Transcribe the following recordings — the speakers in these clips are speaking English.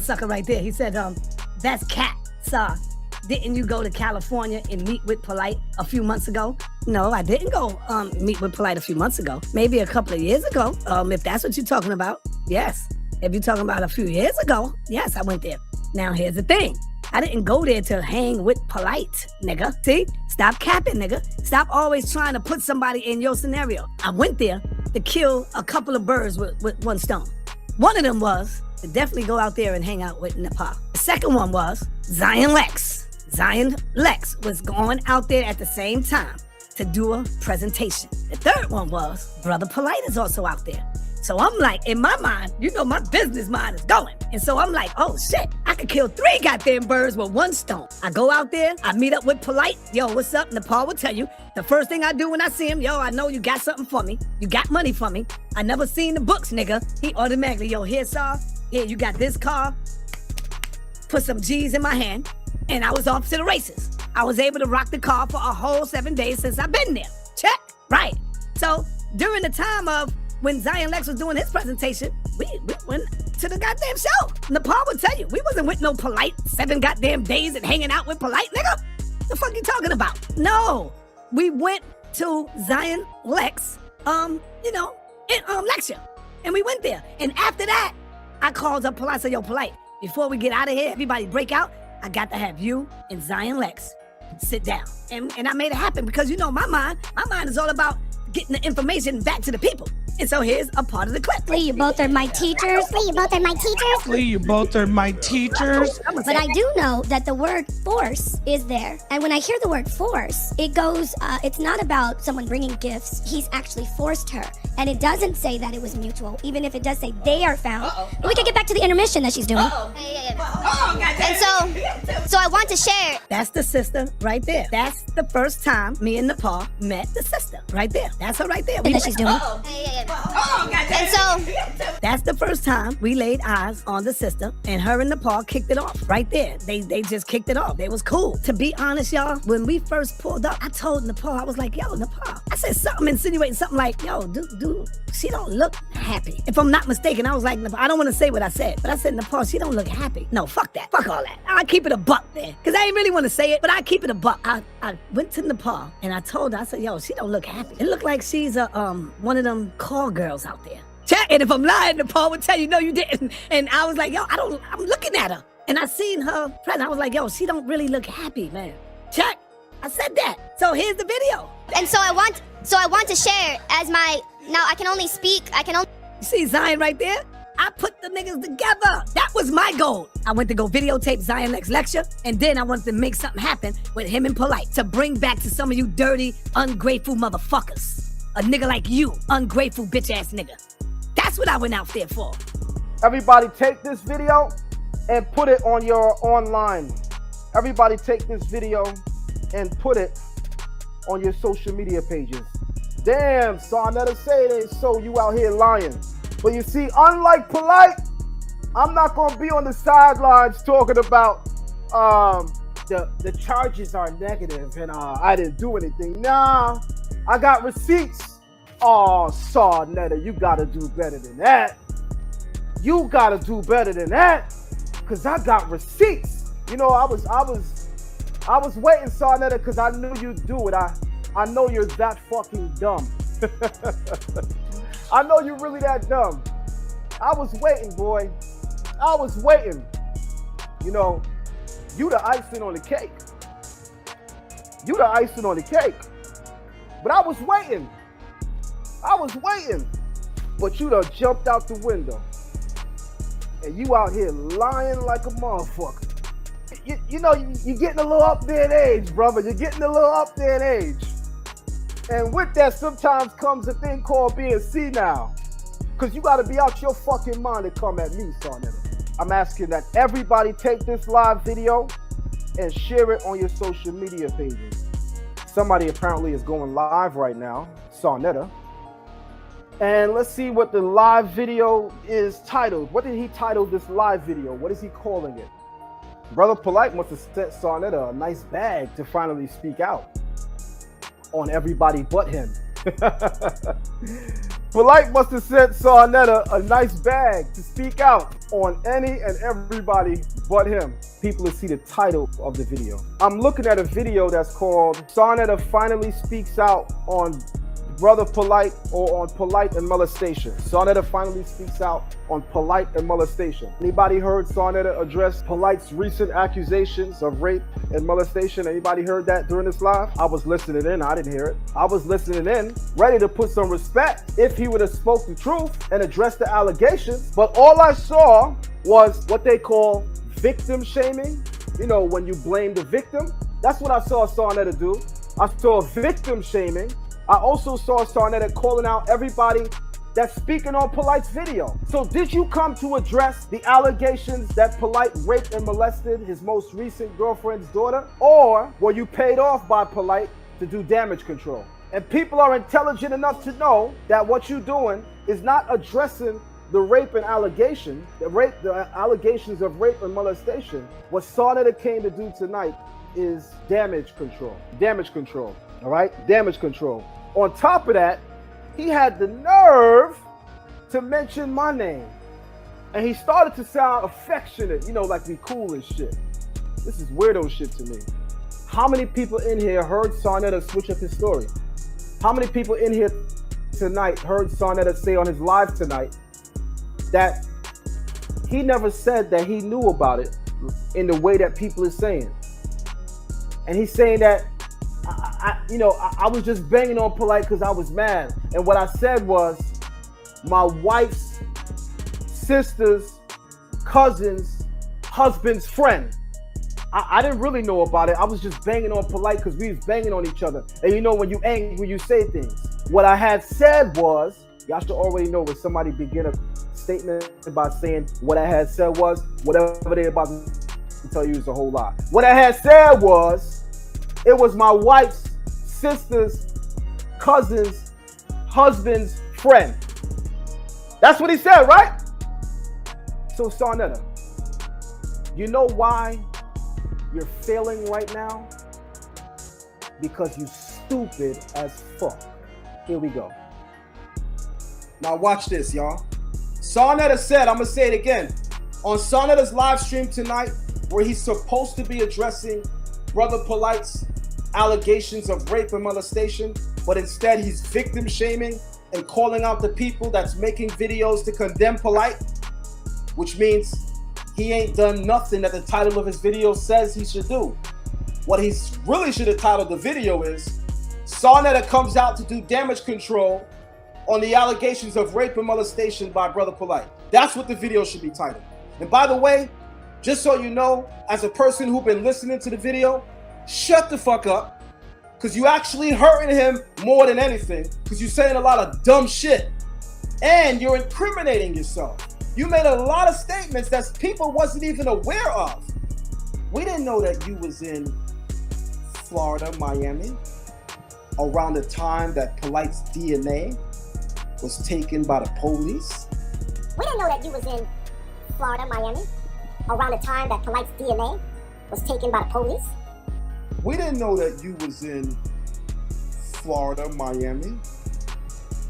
sucker right there. He said, that's cat, sir. Didn't you go to California and meet with Polight a few months ago? No, I didn't go meet with Polight a few months ago. Maybe a couple of years ago, if that's what you're talking about. Yes. If you're talking about a few years ago, yes, I went there. Now, here's the thing. I didn't go there to hang with Polight, nigga. See? Stop capping, nigga. Stop always trying to put somebody in your scenario. I went there to kill a couple of birds with one stone. One of them was to definitely go out there and hang out with Nepal. The second one was Zion Lexx. Zion Lexx was going out there at the same time to do a presentation. The third one was Brother Polight is also out there. So I'm like, in my mind, you know, my business mind is going. And so I'm like, oh shit, I could kill 3 goddamn birds with 1 stone. I go out there, I meet up with Polight. Yo, what's up? Nepal will tell you. The first thing I do when I see him, yo, I know you got something for me. You got money for me. I never seen the books, nigga. He automatically, yo, here, sir. Here, you got this car. Put some G's in my hand. And I was off to the races. I was able to rock the car for a whole 7 days since I've been there. Check. Right. So during the time of when Zion Lexx was doing his presentation, we went to the goddamn show. Nepal would tell you, we wasn't with no Polight 7 goddamn days and hanging out with Polight, nigga. The fuck you talking about? No. We went to Zion Lexx, lecture. And we went there. And after that, I called up Polight, said, yo, Polight, before we get out of here, everybody break out. I got to have you and Zion Lexx sit down. And I made it happen because, you know, my mind is all about getting the information back to the people. And so here's a part of the clip. Plea, you both are my teachers. Plea, you both are my teachers. Plea, you both are my teachers. But I do know that the word force is there. And when I hear the word force, it goes, it's not about someone bringing gifts. He's actually forced her. And it doesn't say that it was mutual, even if it does say they are found. But we can get back to the intermission that she's doing. And so I want to share. That's the sister right there. That's the first time me and Nepal met the sister right there. That's her right there. And that she's doing. And so that's the first time we laid eyes on the sister, and her and Nepal kicked it off right there. They just kicked it off. They was cool. To be honest, y'all, when we first pulled up, I told Nepal, I was like, yo, Nepal. I said something insinuating something like, yo, dude, she don't look happy. If I'm not mistaken, I was like, Nepal, I don't want to say what I said, but I said, Nepal, she don't look happy. No, fuck that. Fuck all that. I keep it a buck there. Because I ain't really want to say it, but I keep it a buck. I went to Nepal and I told her, I said, yo, she don't look happy. It looked like she's one of them call girls out there. Check. And if I'm lying, Nepal would tell you, no, you didn't. And I was like, yo, I'm looking at her. And I seen her present. I was like, yo, she don't really look happy, man. Check. I said that. So here's the video. And so I want to share as my, now I can only speak, You see Zion right there? I put the niggas together. That was my goal. I went to go videotape Zion Lexx lecture, and then I wanted to make something happen with him and Polight to bring back to some of you dirty, ungrateful motherfuckers. A nigga like you, ungrateful bitch ass nigga. That's what I went out there for. Everybody take this video and put it on your online. Everybody take this video and put it on your social media pages. Damn, Saunetta say it ain't so, you out here lying. But you see, unlike Polight, I'm not gonna be on the sidelines talking about the charges are negative and I didn't do anything. Nah, I got receipts. Oh, Saunetta, you gotta do better than that. You gotta do better than that, cause I got receipts. You know, I was waiting, Saunetta, cause I knew you'd do it. I know you're that fucking dumb. I know you're really that dumb. I was waiting, boy. I was waiting. You know, you the icing on the cake. You the icing on the cake. But I was waiting. But you done jumped out the window. And you out here lying like a motherfucker. You know, you're getting a little up there in age, brother. You're getting a little up there in age. And with that sometimes comes a thing called being senile. Because you got to be out your fucking mind to come at me, Saunetta. I'm asking that everybody take this live video and share it on your social media pages. Somebody apparently is going live right now, Saunetta. And let's see what the live video is titled. What did he title this live video? What is he calling it? Brother Polight must have sent Saunetta a nice bag to finally speak out on everybody but him. Polight must have sent Saunetta a nice bag to speak out on any and everybody but him. People will see the title of the video. I'm looking at a video that's called Saunetta Finally Speaks Out on Brother Polight or on Polight and Molestation. Saunetta finally speaks out on Polight and molestation. Anybody heard Saunetta address Polight's recent accusations of rape and molestation? Anybody heard that during this live? I was listening in, I didn't hear it. I was listening in, ready to put some respect if he would have spoke the truth and addressed the allegations. But all I saw was what they call victim shaming. You know, when you blame the victim. That's what I saw Saunetta do. I saw victim shaming. I also saw Saunetta calling out everybody that's speaking on Polight's video. So did you come to address the allegations that Polight raped and molested his most recent girlfriend's daughter? Or were you paid off by Polight to do damage control? And people are intelligent enough to know that what you're doing is not addressing the rape and allegation, the allegations of rape and molestation. What Saunetta came to do tonight is damage control. Damage control. All right? Damage control. On top of that, he had the nerve to mention my name. And he started to sound affectionate, you know, like we cool and shit. This is weirdo shit to me. How many people in here heard Saunetta switch up his story? How many people in here tonight heard Saunetta say on his live tonight that he never said that he knew about it in the way that people are saying? And he's saying that I was just banging on Polight because I was mad. And what I said was my wife's sister's cousin's husband's friend. I didn't really know about it. I was just banging on Polight because we was banging on each other. And you know, when you angry, you say things. What I had said was, y'all should already know when somebody begin a statement by saying what I had said was, whatever they're about to tell you is a whole lie. What I had said was, it was my wife's sister's cousin's husband's friend. That's what he said, right? So Saunetta, you know why you're failing right now? Because you stupid as fuck. Here we go. Now watch this, y'all. Saunetta said, I'm gonna say it again, on Saunetta's live stream tonight, where he's supposed to be addressing Brother Polight's allegations of rape and molestation, but instead he's victim shaming and calling out the people that's making videos to condemn Polight, which means he ain't done nothing that the title of his video says he should do. What he really should have titled the video is, Saunetta comes out to do damage control on the allegations of rape and molestation by Brother Polight. That's what the video should be titled. And by the way, just so you know, as a person who's been listening to the video, shut the fuck up, because you actually hurting him more than anything, because you're saying a lot of dumb shit and you're incriminating yourself. You made a lot of statements that people wasn't even aware of. We didn't know that you was in Florida, Miami, around the time that Polight's DNA was taken by the police. We didn't know that you was in Florida, Miami, around the time that Polight's DNA was taken by the police. We didn't know that you was in Florida, Miami,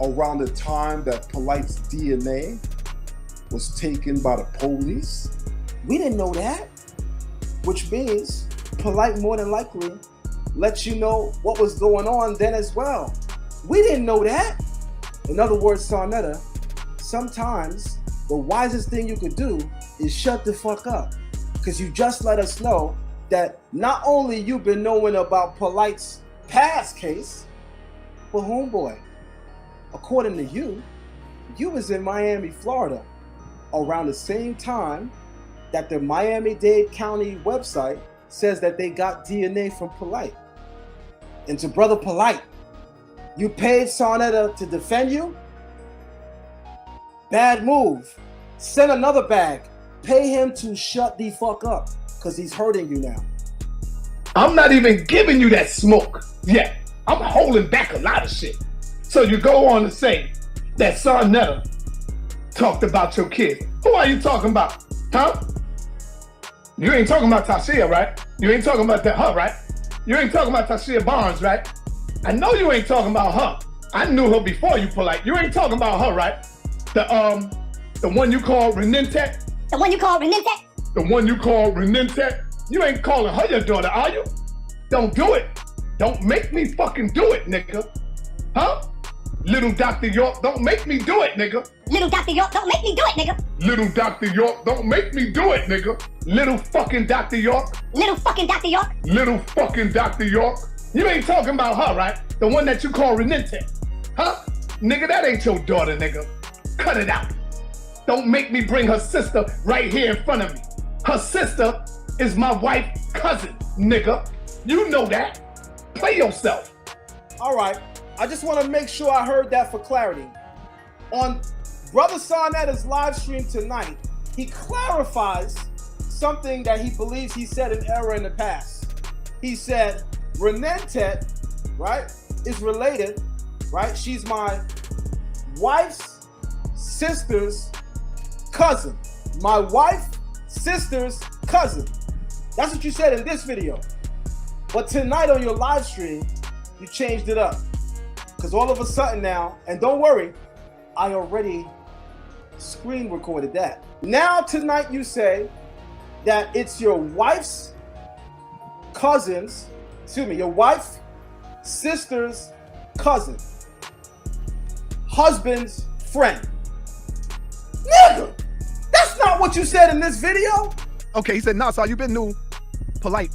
around the time that Polight's DNA was taken by the police. We didn't know that, which means Polight more than likely let you know what was going on then as well. We didn't know that. In other words, Saunetta, sometimes the wisest thing you could do is shut the fuck up, because you just let us know that not only you've been knowing about Polight's past case, but homeboy, according to you, you was in Miami, Florida, around the same time that the Miami-Dade County website says that they got DNA from Polight. And to Brother Polight, you paid Saunetta to defend you? Bad move. Send another bag. Pay him to shut the fuck up, because he's hurting you now. I'm not even giving you that smoke yet. I'm holding back a lot of shit. So you go on to say that Saunetta talked about your kids. Who are you talking about? Huh? You ain't talking about Tashia, right? You ain't talking about her, right? You ain't talking about Tashia Barnes, right? I know you ain't talking about her, I knew her before you, Polight. You ain't talking about her, right? The one you call Renintet? The one you call Renintet? The one you call Renintet? You ain't calling her your daughter, are you? Don't do it. Don't make me fucking do it, nigga. Huh? Little Dr. York, don't make me do it, nigga. Little Dr. York, don't make me do it, nigga. Little Dr. York, don't make me do it, nigga. Little fucking Dr. York. Little fucking Dr. York. Little fucking Dr. York. You ain't talking about her, right? The one that you call Renintet. Huh? Nigga, that ain't your daughter, nigga. Cut it out. Don't make me bring her sister right here in front of me. Her sister is my wife's cousin, nigga. You know that. Play yourself. All right. I just want to make sure I heard that for clarity. On Brother Saunetta's live stream tonight, he clarifies something that he believes he said in error in the past. He said, Renintet, right, is related, right? She's my wife's sister's cousin. My wife's sister's cousin. That's what you said in this video. But tonight on your live stream, you changed it up. Because all of a sudden now, and don't worry, I already screen recorded that. Now tonight you say that it's your wife's cousin's, your wife's sister's cousin, husband's friend. Nigga, that's not what you said in this video. Okay, he said, nah, so you been new, Polight,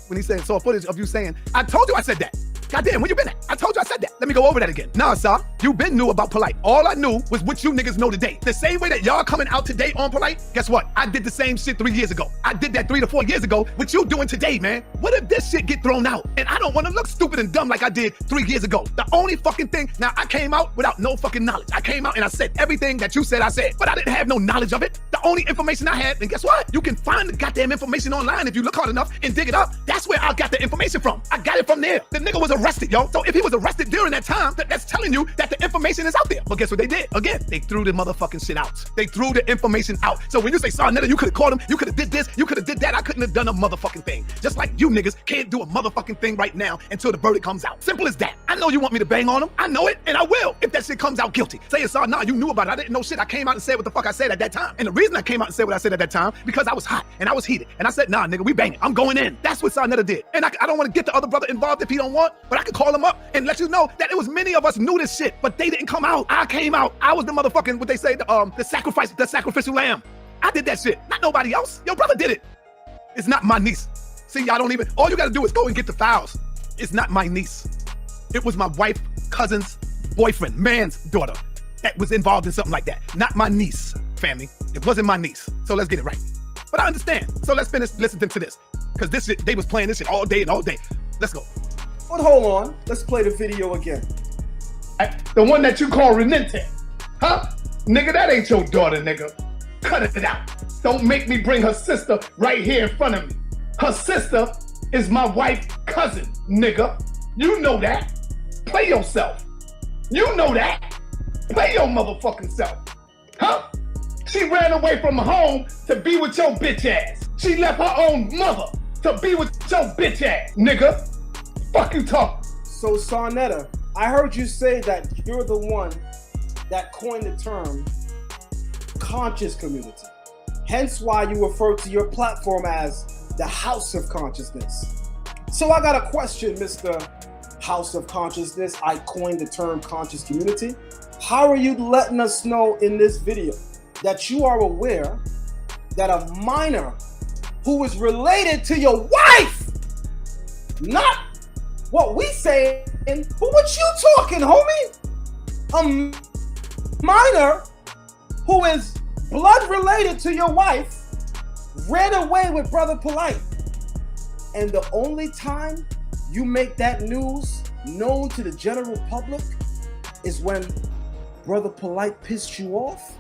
when he said, saw footage of you saying, I told you I said that. Goddamn, where you been at? I told you I said that. Let me go over that again. Nah, sir, you been new about Polight. All I knew was what you niggas know today. The same way that y'all coming out today on Polight, guess what? I did the same shit 3 years ago. I did that 3 to 4 years ago. What you doing today, man? What if this shit get thrown out? And I don't want to look stupid and dumb like I did 3 years ago. The only fucking thing, now I came out without no fucking knowledge. I came out and I said everything that you said I said, but I didn't have no knowledge of it. The only information I had, and guess what? You can find the goddamn information online if you look hard enough and dig it up. That's where I got the information from. I got it from there. The nigga was arrested, yo. So if he was arrested during that time, that's telling you that the information is out there. But guess what they did? Again, they threw the motherfucking shit out. They threw the information out. So when you say, Saunetta, you could have called him, you could have did this, you could have did that, I couldn't have done a motherfucking thing. Just like you niggas can't do a motherfucking thing right now until the verdict comes out. Simple as that. I know you want me to bang on him. I know it, and I will if that shit comes out guilty. Say it's all, nah, you knew about it. I didn't know shit. I came out and said what the fuck I said at that time. And the reason I came out and said what I said at that time, because I was hot and I was heated. And I said, nah, nigga, we banging. I'm going in. That's what Saunetta did. And I don't want to get the other brother involved if he don't want, but I could call him up and let you know that it was many of us knew this shit, but they didn't come out. I came out. I was the motherfucking, what they say, the sacrificial lamb. I did that shit, not nobody else. Your brother did it. It's not my niece. See, I don't even, all you gotta do is go and get the files. It's not my niece. It was my wife, cousin's boyfriend, man's daughter that was involved in something like that. Not my niece, family. It wasn't my niece. So let's get it right. But I understand. So let's finish listening to this. Because this shit, they was playing this shit all day and all day. Let's go. But hold on, let's play the video again. The one that you call Renintet. Huh? Nigga, that ain't your daughter, nigga. Cut it out. Don't make me bring her sister right here in front of me. Her sister is my wife's cousin, nigga. You know that. Play yourself. You know that. Play your motherfucking self. Huh? She ran away from home to be with your bitch ass. She left her own mother to be with your bitch ass, nigga. Fuck you talking. So Saunetta, I heard you say that you're the one that coined the term conscious community. Hence why you refer to your platform as the House of Consciousness. So I got a question, Mr. House of Consciousness. I coined the term conscious community. How are you letting us know in this video that you are aware that a minor who is related to your wife, not what we say, but what you talking, homie? A minor who is blood related to your wife ran away with Brother Polight. And the only time you make that news known to the general public is when Brother Polight pissed you off?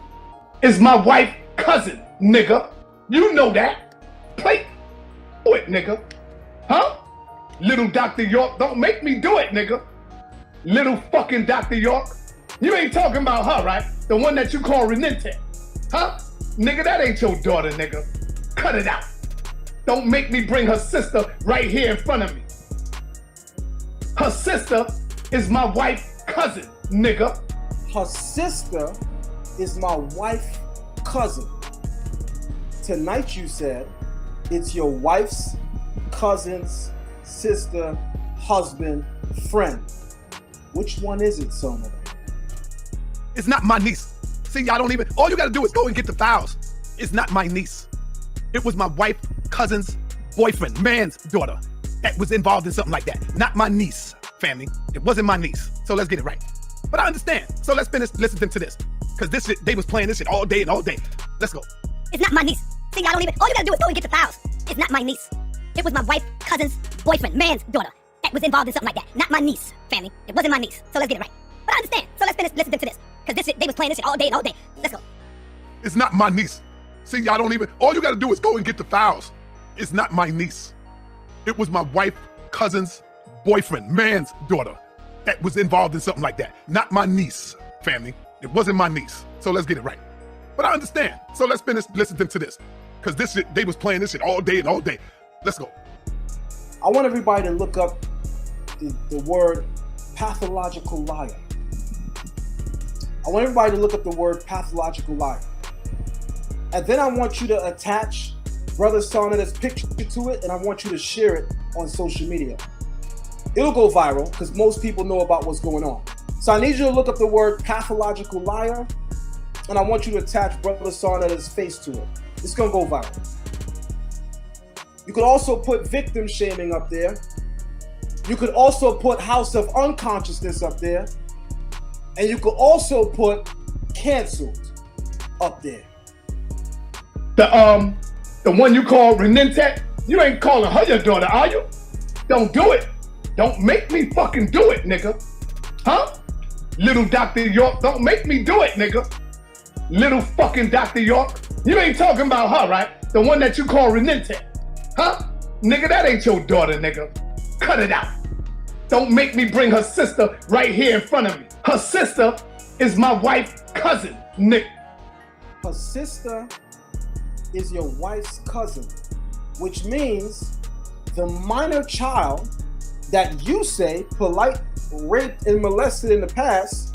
Is my wife's cousin, nigga. You know that. Play it, nigga. Huh? Little Dr. York, don't make me do it, nigga. Little fucking Dr. York. You ain't talking about her, right? The one that you call Renintet. Huh? Nigga, that ain't your daughter, nigga. Cut it out. Don't make me bring her sister right here in front of me. Her sister is my wife's cousin, nigga. Her sister is my wife, cousin. Tonight you said it's your wife's cousin's sister, husband, friend. Which one is it, Saunetta? It's not my niece. See, I don't even, all you gotta do is go and get the files. It's not my niece. It was my wife, cousin's boyfriend, man's daughter that was involved in something like that. Not my niece, family. It wasn't my niece. So let's get it right. But I understand. So let's finish listening to this. Cause this shit, they was playing this shit all day and all day. Let's go. It's not my niece. See, I don't even, all you gotta do is go and get the files. It's not my niece. It was my wife, cousin's boyfriend, man's daughter that was involved in something like that. Not my niece, family. It wasn't my niece. So let's get it right. But I understand. So let's finish listening to this. Cause this shit, they was playing this shit all day and all day. Let's go. It's not my niece. See, I don't even, all you gotta do is go and get the files. It's not my niece. It was my wife, cousin's boyfriend, man's daughter that was involved in something like that. Not my niece, family. It wasn't my niece. So let's get it right. But I understand. So let's finish listening to this. Cause this shit, they was playing this shit all day and all day. Let's go. I want everybody to look up the word pathological liar. I want everybody to look up the word pathological liar. And then I want you to attach Brother Saunetta's picture to it, and I want you to share it on social media. It'll go viral because most people know about what's going on. So I need you to look up the word pathological liar, and I want you to attach Brother Saunetta's face to it. It's gonna go viral. You could also put victim shaming up there. You could also put House of Unconsciousness up there. And you could also put canceled up there. The one you call Renintet, you ain't calling her your daughter, are you? Don't do it. Don't make me fucking do it, nigga. Huh? Little Dr. York, don't make me do it, nigga. Little fucking Dr. York. You ain't talking about her, right? The one that you call Renintet. Huh? Nigga, that ain't your daughter, nigga. Cut it out. Don't make me bring her sister right here in front of me. Her sister is my wife's cousin, Nick. Her sister is your wife's cousin, which means the minor child that you say Polight raped and molested in the past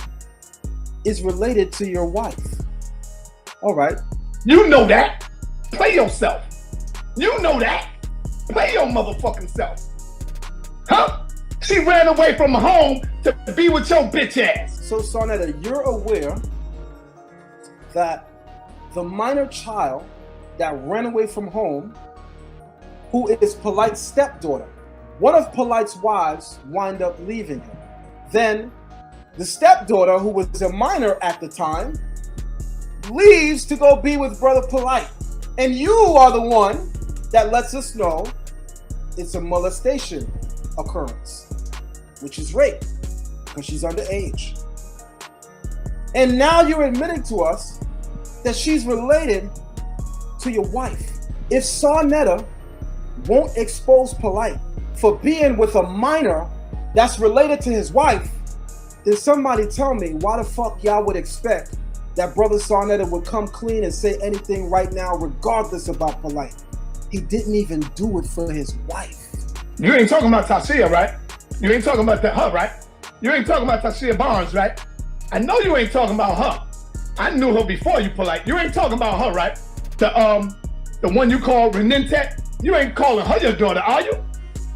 is related to your wife. All right. You know that. Play yourself. You know that. Play your motherfucking self. Huh? She ran away from home to be with your bitch ass. So, Saunetta, you're aware that the minor child that ran away from home, who is Polight's stepdaughter, one of Polight's wives wind up leaving him. Then the stepdaughter, who was a minor at the time, leaves to go be with Brother Polight. And you are the one that lets us know it's a molestation occurrence, which is rape, because she's underage. And now you're admitting to us that she's related to your wife. If Saunetta won't expose Polight for being with a minor that's related to his wife, then somebody tell me why the fuck y'all would expect that Brother Saunetta would come clean and say anything right now regardless about Polight. He didn't even do it for his wife. You ain't talking about Tashia, right? You ain't talking about her, right? You ain't talking about Tashia Barnes, right? I know you ain't talking about her. I knew her before you, Polight. You ain't talking about her, right? The one you call Renintet, you ain't calling her your daughter, are you?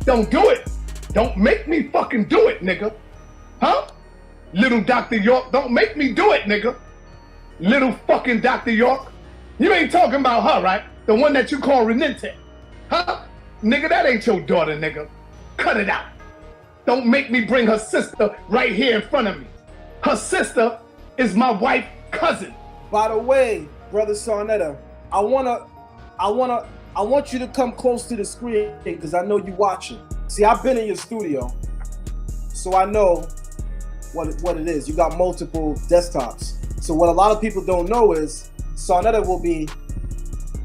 Don't do it. Don't make me fucking do it, nigga. Huh? Little Dr. York, don't make me do it, nigga. Little fucking Dr. York. You ain't talking about her, right? The one that you call Renintet. Huh? Nigga, that ain't your daughter, nigga. Cut it out. Don't make me bring her sister right here in front of me. Her sister is my wife's cousin. By the way, Brother Saunetta, I want you to come close to the screen because I know you watching. See, I've been in your studio, so I know what it is. You got multiple desktops. So what a lot of people don't know is Saunetta will be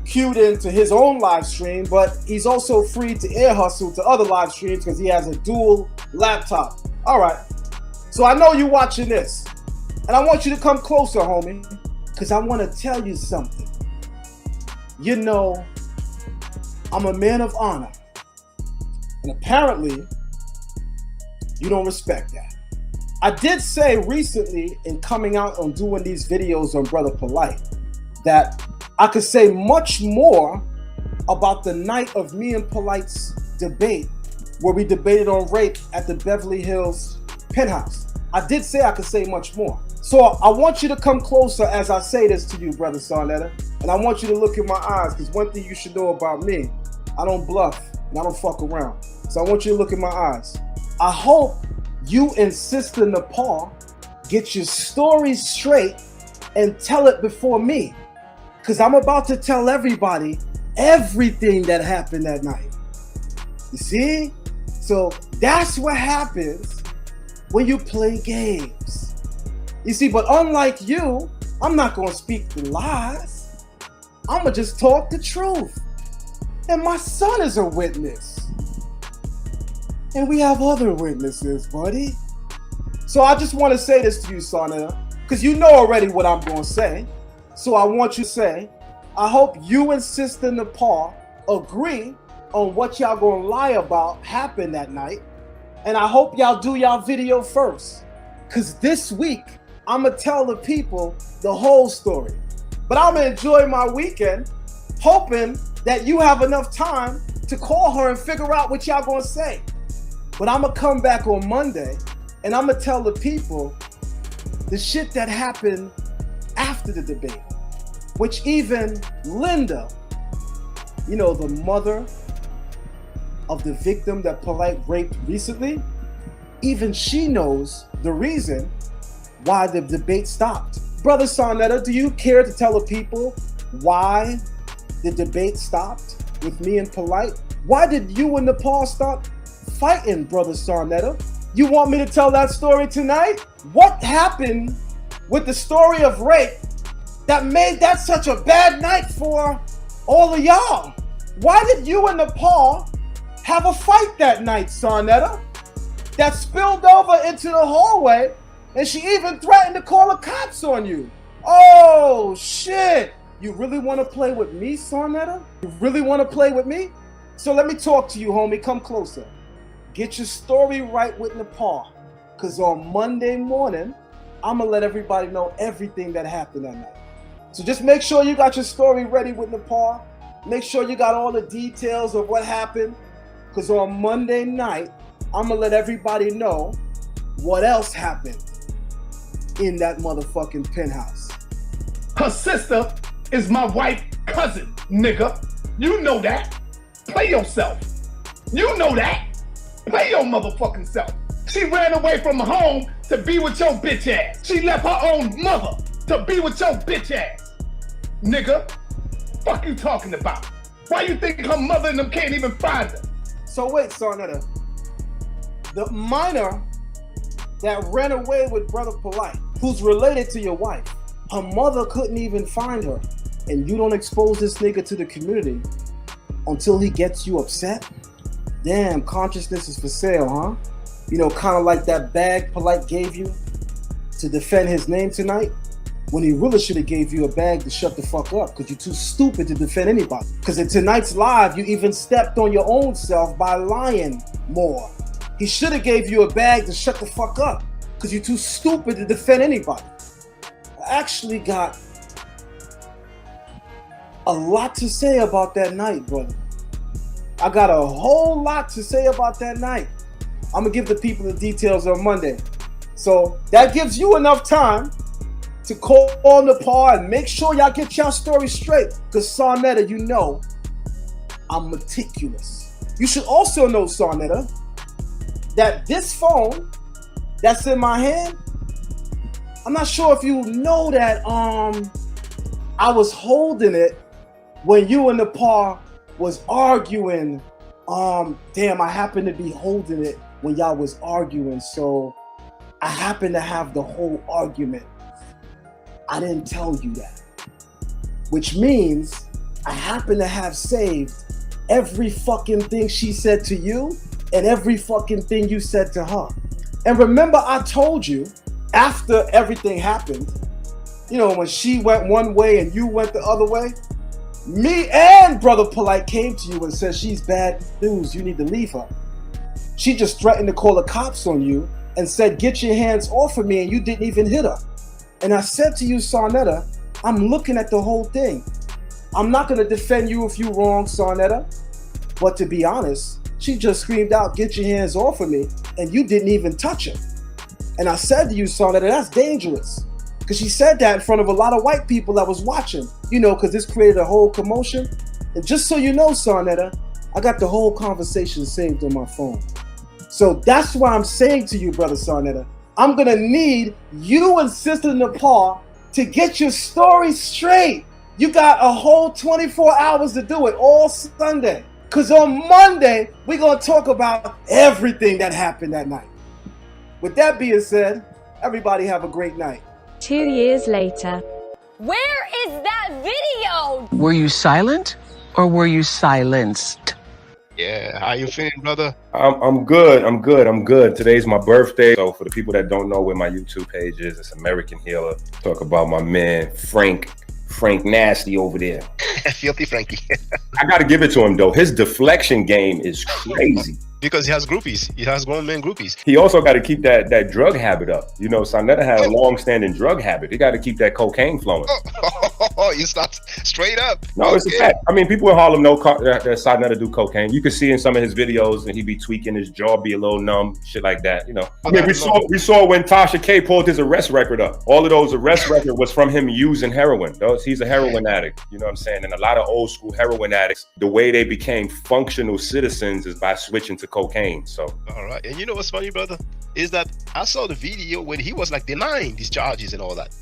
queued into his own live stream, but he's also free to ear hustle to other live streams because he has a dual laptop. All right. So I know you watching this, and I want you to come closer, homie, because I want to tell you something. You know, I'm a man of honor, and apparently you don't respect that. I did say recently in coming out on doing these videos on Brother Polight that I could say much more about the night of me and Polight's debate where we debated on rape at the Beverly Hills penthouse. I did say I could say much more. So I want you to come closer as I say this to you, Brother Saunetta, and I want you to look in my eyes, because one thing you should know about me, I don't bluff and I don't fuck around. So I want you to look in my eyes. I hope you and Sister Nepal get your story straight and tell it before me, because I'm about to tell everybody everything that happened that night. You see? So that's what happens when you play games. You see, but unlike you, I'm not gonna speak the lies. I'm gonna just talk the truth. And my son is a witness. And we have other witnesses, buddy. So I just want to say this to you, Saunetta, because you know already what I'm gonna say. So I want you to say, I hope you and Sister Nepal agree on what y'all gonna lie about happened that night. And I hope y'all do y'all video first, because this week, I'm gonna tell the people the whole story. But I'm gonna enjoy my weekend, hoping that you have enough time to call her and figure out what y'all gonna say. But I'm gonna come back on Monday and I'm gonna tell the people the shit that happened after the debate, which even Linda, you know, the mother of the victim that Polight raped recently, even she knows the reason why the debate stopped. Brother Saunetta, do you care to tell the people why the debate stopped with me and Polight? Why did you and Nepal stop fighting, Brother Saunetta? You want me to tell that story tonight? What happened with the story of rape that made that such a bad night for all of y'all? Why did you and Nepal have a fight that night, Saunetta, that spilled over into the hallway, and she even threatened to call the cops on you? Oh, shit. You really want to play with me, Saunetta? You really want to play with me? So let me talk to you, homie. Come closer. Get your story right with Nepal, because on Monday morning, I'm going to let everybody know everything that happened that night. So just make sure you got your story ready with Nepal. Make sure you got all the details of what happened, because on Monday night, I'm going to let everybody know what else happened in that motherfucking penthouse. Her sister is my wife's cousin, nigga. You know that. Play yourself. You know that. Play your motherfucking self. She ran away from home to be with your bitch ass. She left her own mother to be with your bitch ass. Nigga, fuck you talking about? Why you think her mother and them can't even find her? So wait, Saunetta. The minor that ran away with Brother Polight, who's related to your wife, her mother couldn't even find her, and you don't expose this nigga to the community until he gets you upset? Damn, consciousness is for sale, huh? You know, kind of like that bag Polight gave you to defend his name tonight, when he really should have gave you a bag to shut the fuck up, because you're too stupid to defend anybody. Because in tonight's live, you even stepped on your own self by lying more. He should have gave you a bag to shut the fuck up, because you're too stupid to defend anybody. I actually got a lot to say about that night, brother. I got a whole lot to say about that night. I'm gonna give the people the details on Monday. So that gives you enough time to call on Nepal and make sure y'all get y'all story straight. Because Saunetta, you know, I'm meticulous. You should also know, Saunetta, that this phone that's in my hand, I'm not sure if you know that I was holding it when you and Nepal was arguing. Damn, I happened to be holding it when y'all was arguing, so I happened to have the whole argument. I didn't tell you that, which means I happen to have saved every fucking thing she said to you and every fucking thing you said to her. And remember, I told you after everything happened, you know, when she went one way and you went the other way, me and Brother Polight came to you and said, she's bad news, you need to leave her. She just threatened to call the cops on you and said, get your hands off of me, and you didn't even hit her. And I said to you, Saunetta, I'm looking at the whole thing. I'm not gonna defend you if you're wrong, Saunetta, but to be honest, she just screamed out, get your hands off of me, and you didn't even touch her. And I said to you, Saunetta, that's dangerous. Because she said that in front of a lot of white people that was watching, because this created a whole commotion. And just so you know, Saunetta, I got the whole conversation saved on my phone. So that's why I'm saying to you, brother Saunetta, I'm gonna need you and Sister Nepal to get your story straight. You got a whole 24 hours to do it, all Sunday. Because on Monday, we're gonna talk about everything that happened that night. With that being said, everybody have a great night. 2 years later. Where is that video? Were you silent or were you silenced? Yeah, how you feeling, brother? I'm good. Today's my birthday. So for the people that don't know where my YouTube page is, it's American Healer. Talk about my man, Frank Nasty over there. Filthy Frankie. I got to give it to him, though. His deflection game is crazy. Because he has groupies. He has grown men groupies. He also got to keep that drug habit up. Saunetta had a long-standing drug habit. He got to keep that cocaine flowing. Oh, you start straight up. No, it's a fact. I mean, people in Harlem know that Saunetta do cocaine. You can see in some of his videos, and he be tweaking his jaw, be a little numb, shit like that. I mean, we saw when Tasha K pulled his arrest record up. All of those arrest record was from him using heroin. He's a heroin addict. You know what I'm saying? And a lot of old school heroin addicts, the way they became functional citizens is by switching to cocaine. So all right. And you know what's funny, brother, is that I saw the video when he was like denying these charges and all that.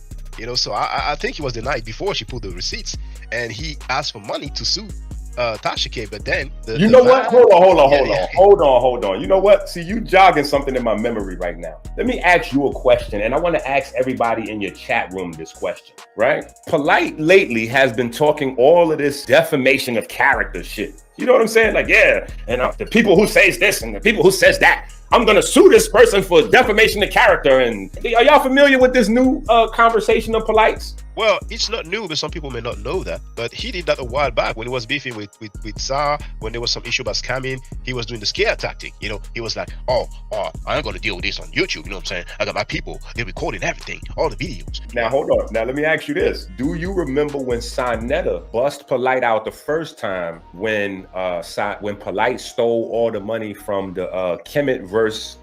So I think he was denied before she pulled the receipts, and he asked for money to sue Tasha K. But then what? Hold on. You know what? See, you jogging something in my memory right now. Let me ask you a question, and I want to ask everybody in your chat room this question, right? Polight lately has been talking all of this defamation of character shit. You know what I'm saying? Like, yeah, and the people who says this and the people who says that, I'm gonna sue this person for defamation of character. And are y'all familiar with this new conversation of Polight's? Well, it's not new, but some people may not know that. But he did that a while back when he was beefing with Tsar, when there was some issue about scamming. He was doing the scare tactic. He was like, oh, I ain't gonna deal with this on YouTube. You know what I'm saying? I got my people. They're recording everything, all the videos. Now, hold on. Now, let me ask you this. Do you remember when Saunetta bust Polight out the first time when Polight stole all the money from the Kemet versus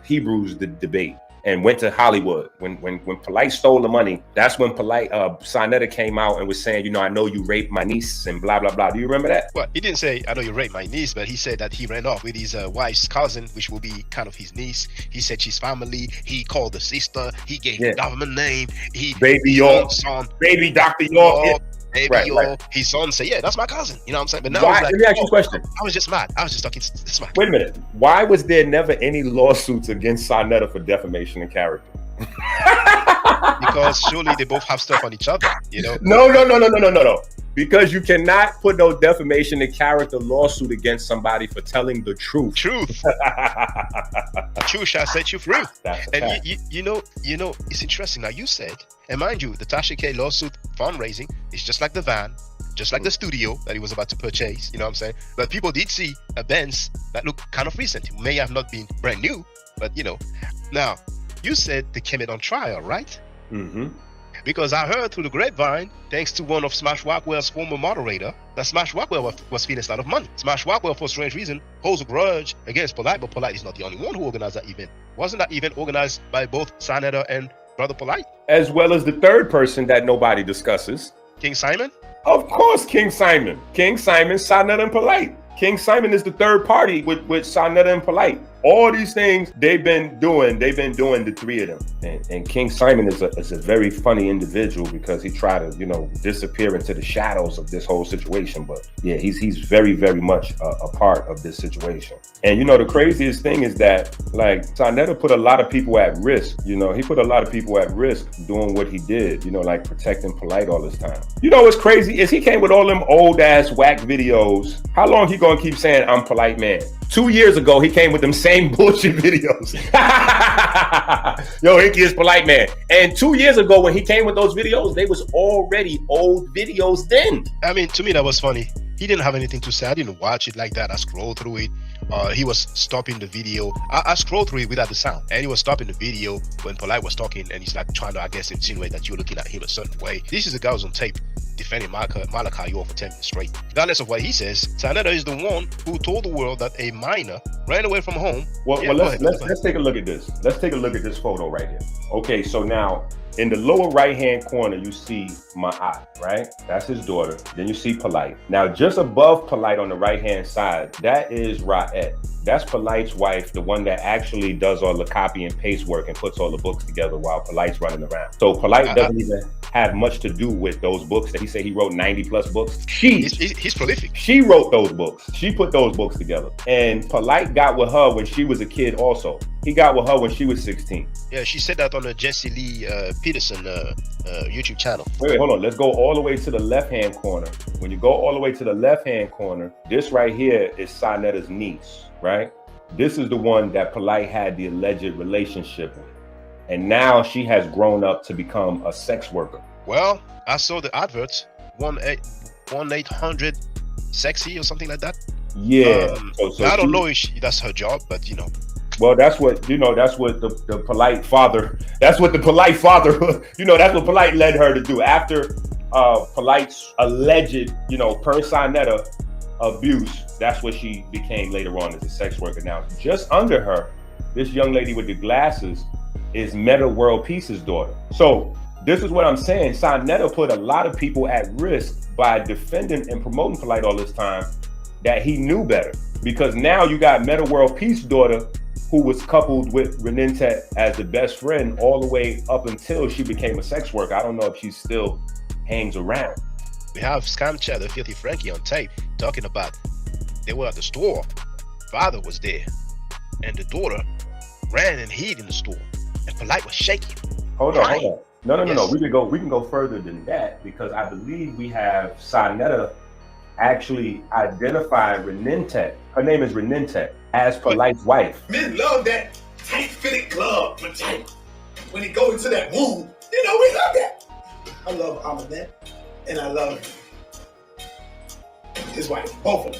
Hebrews debate? And went to Hollywood. When Polight stole the money, that's when Saunetta came out and was saying, I know you raped my niece and blah, blah, blah. Do you remember that? Well, he didn't say, I know you raped my niece, but he said that he ran off with his wife's cousin, which will be kind of his niece. He said she's family. He called the sister. He gave the government name. Baby York, baby Dr. York. Right. His son said, yeah, that's my cousin. You know what I'm saying? But now let me ask you a question. I was just mad. I was just talking smack. Wait a minute. Why was there never any lawsuits against Saunetta for defamation of character? Because surely they both have stuff on each other, No. Because you cannot put no defamation of character lawsuit against somebody for telling the truth. Truth shall set you free. And you know, it's interesting. Now you said, and mind you, the Tasha K lawsuit fundraising is just like the van, just like the studio that he was about to purchase. You know what I'm saying? But people did see a Benz that looked kind of recent. It may have not been brand new, but Now, you said they came in on trial, right? Mm-hmm. Because I heard through the grapevine, thanks to one of Smash Rockwell's former moderator, that Smash Rockwell was feeling a lot of money. Smash Rockwell, for a strange reason, holds a grudge against Polight, but Polight is not the only one who organized that event. Wasn't that event organized by both Saneter and Brother Polight? As well as the third person that nobody discusses. King Simon? Of course, King Simon. King Simon, Saunetta, and Polight. King Simon is the third party with Saunetta and Polight. All these things they've been doing, the three of them. And King Simon is a very funny individual because he tried to, disappear into the shadows of this whole situation. But yeah, he's very, very much a part of this situation. And the craziest thing is that Saunetta put a lot of people at risk. He put a lot of people at risk doing what he did, like protecting Polight all this time. What's crazy is he came with all them old ass whack videos. How long he gonna keep saying I'm Polight man? 2 years ago, he came with them same bullshit videos. Yo, Enqi is Polight man. And 2 years ago, when he came with those videos, they was already old videos then. I mean, to me, that was funny. He didn't have anything to say. I didn't watch it like that. I scrolled through it. He was stopping the video. I scrolled through it without the sound, and he was stopping the video when Polight was talking, and he's like trying to, I guess, insinuate that you're looking at him a certain way. This is the guy who's on tape defending Malachi York for 10 minutes straight. Regardless of what he says, Saunetta is the one who told the world that a minor ran away from home. Well, let's take a look at this. Let's take a look at this photo right here. Okay, so now in the lower right-hand corner, you see Ma'at, right? That's his daughter. Then you see Polight. Now, just above Polight on the right-hand side, that is Ra'et. That's Polight's wife, the one that actually does all the copy and paste work and puts all the books together while Polight's running around. So Polight doesn't even have much to do with those books that he said he wrote 90+ books. He's prolific. She wrote those books. She put those books together. And Polight got with her when she was a kid also. He got with her when she was 16. Yeah, she said that on the Jesse Lee Peterson YouTube channel. Wait, hold on. Let's go all the way to the left-hand corner. When you go all the way to the left-hand corner, this right here is Saunetta's niece, right? This is the one that Polight had the alleged relationship with. And now she has grown up to become a sex worker. Well, I saw the adverts, 1-800-SEXY or something like that. Yeah. So I don't know if that's her job, but you know. Well, that's what, that's what the Polight father, that's what Polight led her to do. After Polight's alleged, per Saunetta abuse, that's what she became later on as a sex worker. Now, just under her, this young lady with the glasses is Meta World Peace's daughter. So this is what I'm saying. Saunetta put a lot of people at risk by defending and promoting Polight all this time that he knew better. Because now you got Meta World Peace's daughter, who was coupled with Renintet as the best friend all the way up until she became a sex worker. I don't know if she still hangs around. We have Scam Chat, the Filthy Frankie on tape, talking about they were at the store. Father was there, and the daughter ran and hid in the store, and Polight was shaking. Hold on. No. We can go further than that, because I believe we have Saunetta actually identified Renintet. Her name is Renintet as Polight's wife. Men love that tight-fitted glove for tight. When he go into that mood, we love that. I love Ahmed, and I love his wife, both of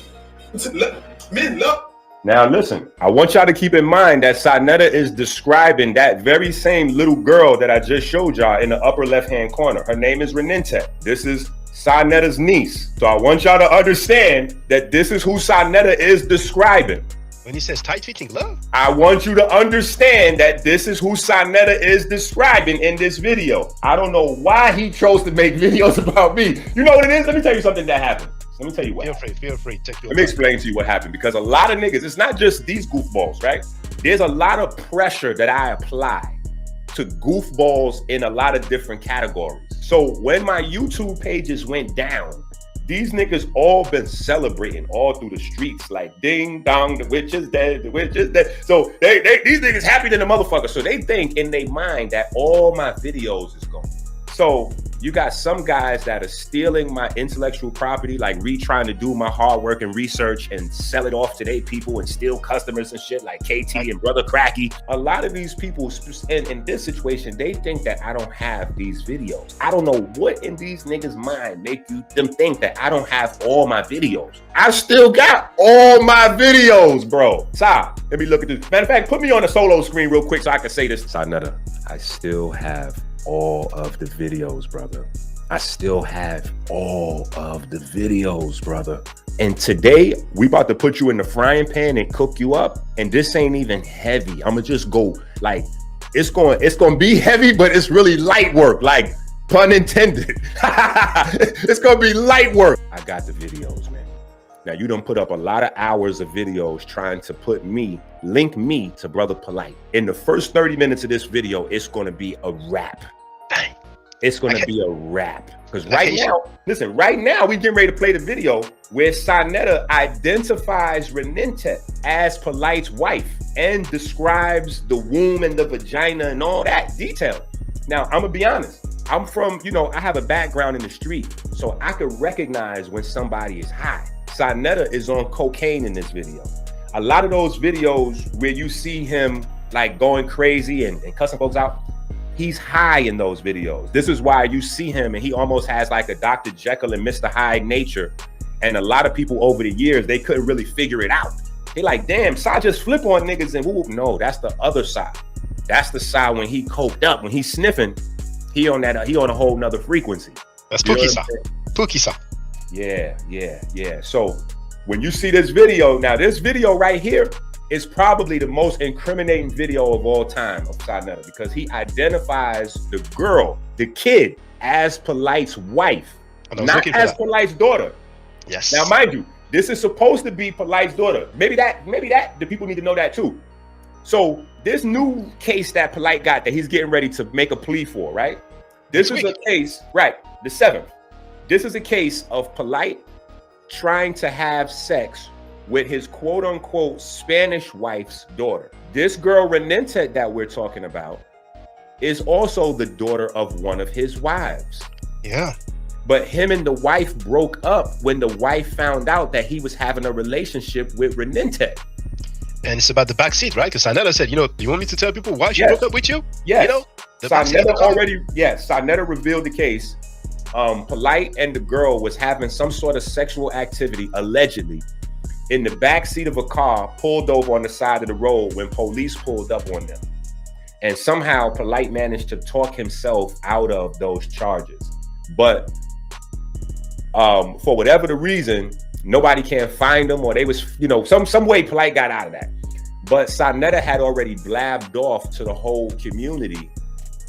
them. Men love. Now listen, I want y'all to keep in mind that Saunetta is describing that very same little girl that I just showed y'all in the upper left-hand corner. Her name is Renintet. This is Saunetta's niece. So I want y'all to understand that this is who Saunetta is describing. When he says tight-fitting glove? I want you to understand that this is who Saunetta is describing in this video. I don't know why he chose to make videos about me. You know what it is? Let me tell you something that happened. Let me tell you what. Feel free. Let me explain to you what happened, because a lot of niggas, it's not just these goofballs, right? There's a lot of pressure that I apply to goofballs in a lot of different categories. So when my YouTube pages went down, these niggas all been celebrating all through the streets, like ding dong, the witch is dead, the witch is dead. So these niggas happy than a motherfucker. So they think in their mind that all my videos is gone. So you got some guys that are stealing my intellectual property, like trying to do my hard work and research and sell it off to their people and steal customers and shit, like KT and Brother Cracky. A lot of these people in this situation, they think that I don't have these videos. I don't know what in these niggas' mind make them think that I don't have all my videos. I still got all my videos, bro. Let me look at this. Matter of fact, put me on the solo screen real quick so I can say this. Saunetta, I still have all of the videos, brother. I still have all of the videos, brother. And today we about to put you in the frying pan and cook you up. And this ain't even heavy. I'ma just go like, it's gonna be heavy, but it's really light work, like pun intended. It's gonna be light work. I got the videos, man. Now you done put up a lot of hours of videos trying to link me to Brother Polight. In the first 30 minutes of this video, it's gonna be a wrap. Dang. It's gonna be a wrap. Because right now, we getting ready to play the video where Saunetta identifies Renintet as Polight's wife and describes the womb and the vagina and all that detail. Now, I'm gonna be honest. I'm from, I have a background in the street, so I could recognize when somebody is high. Saunetta is on cocaine in this video. A lot of those videos where you see him like going crazy and cussing folks out, he's high in those videos. This is why you see him and he almost has like a Dr. Jekyll and Mr. Hyde nature And a lot of people over the years, they couldn't really figure it out. They like, damn, Sa just flip on niggas and whoop. No, that's the other side. That's the side when he coked up, when he's sniffing, he on a whole nother frequency. That's Pookie Sa. Pookie Sa. Yeah. So when you see this video, now this video right here is probably the most incriminating video of all time of Saunetta, because he identifies the girl, the kid, as Polight's wife, not as Polight's daughter. Yes. Now, mind you, this is supposed to be Polight's daughter. Maybe that the people need to know that too. So this new case that Polight got that he's getting ready to make a plea for, right? This is a case, right? The 7th. This is a case of Polight trying to have sex with his quote unquote Spanish wife's daughter. This girl Renintet that we're talking about is also the daughter of one of his wives. Yeah. But him and the wife broke up when the wife found out that he was having a relationship with Renintet. And it's about the backseat, right? Because Saunetta said, you know, you want me to tell people why she broke up with you? Yes. You know, Saunetta revealed the case. Polight and the girl was having some sort of sexual activity, allegedly, in the backseat of a car pulled over on the side of the road when police pulled up on them. And somehow Polight managed to talk himself out of those charges. But for whatever the reason, nobody can find him, or they was, you know, some way Polight got out of that. But Saunetta had already blabbed off to the whole community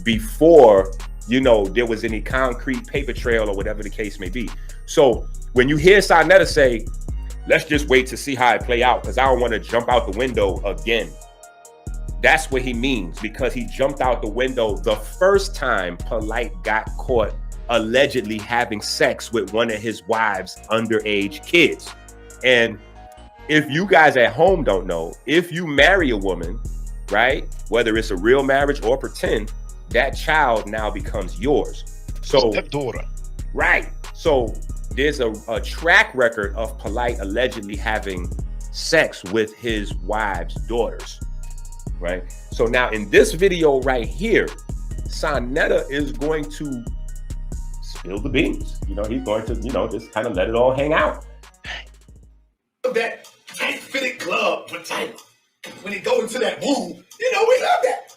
before, you know, there was any concrete paper trail or whatever the case may be. So when you hear Saunetta say, let's just wait to see how it play out, because I don't want to jump out the window again, that's what he means, because he jumped out the window the first time Polight got caught allegedly having sex with one of his wives' underage kids. And if you guys at home don't know, if you marry a woman, right, whether it's a real marriage or pretend, that child now becomes yours. So stepdaughter. Right. So there's a track record of Polight allegedly having sex with his wife's daughters, right? So now in this video right here, Saunetta is going to spill the beans. You know, he's going to, you know, just kind of let it all hang out. That tight-fitted glove with tight. When he go into that womb, you know, we love that.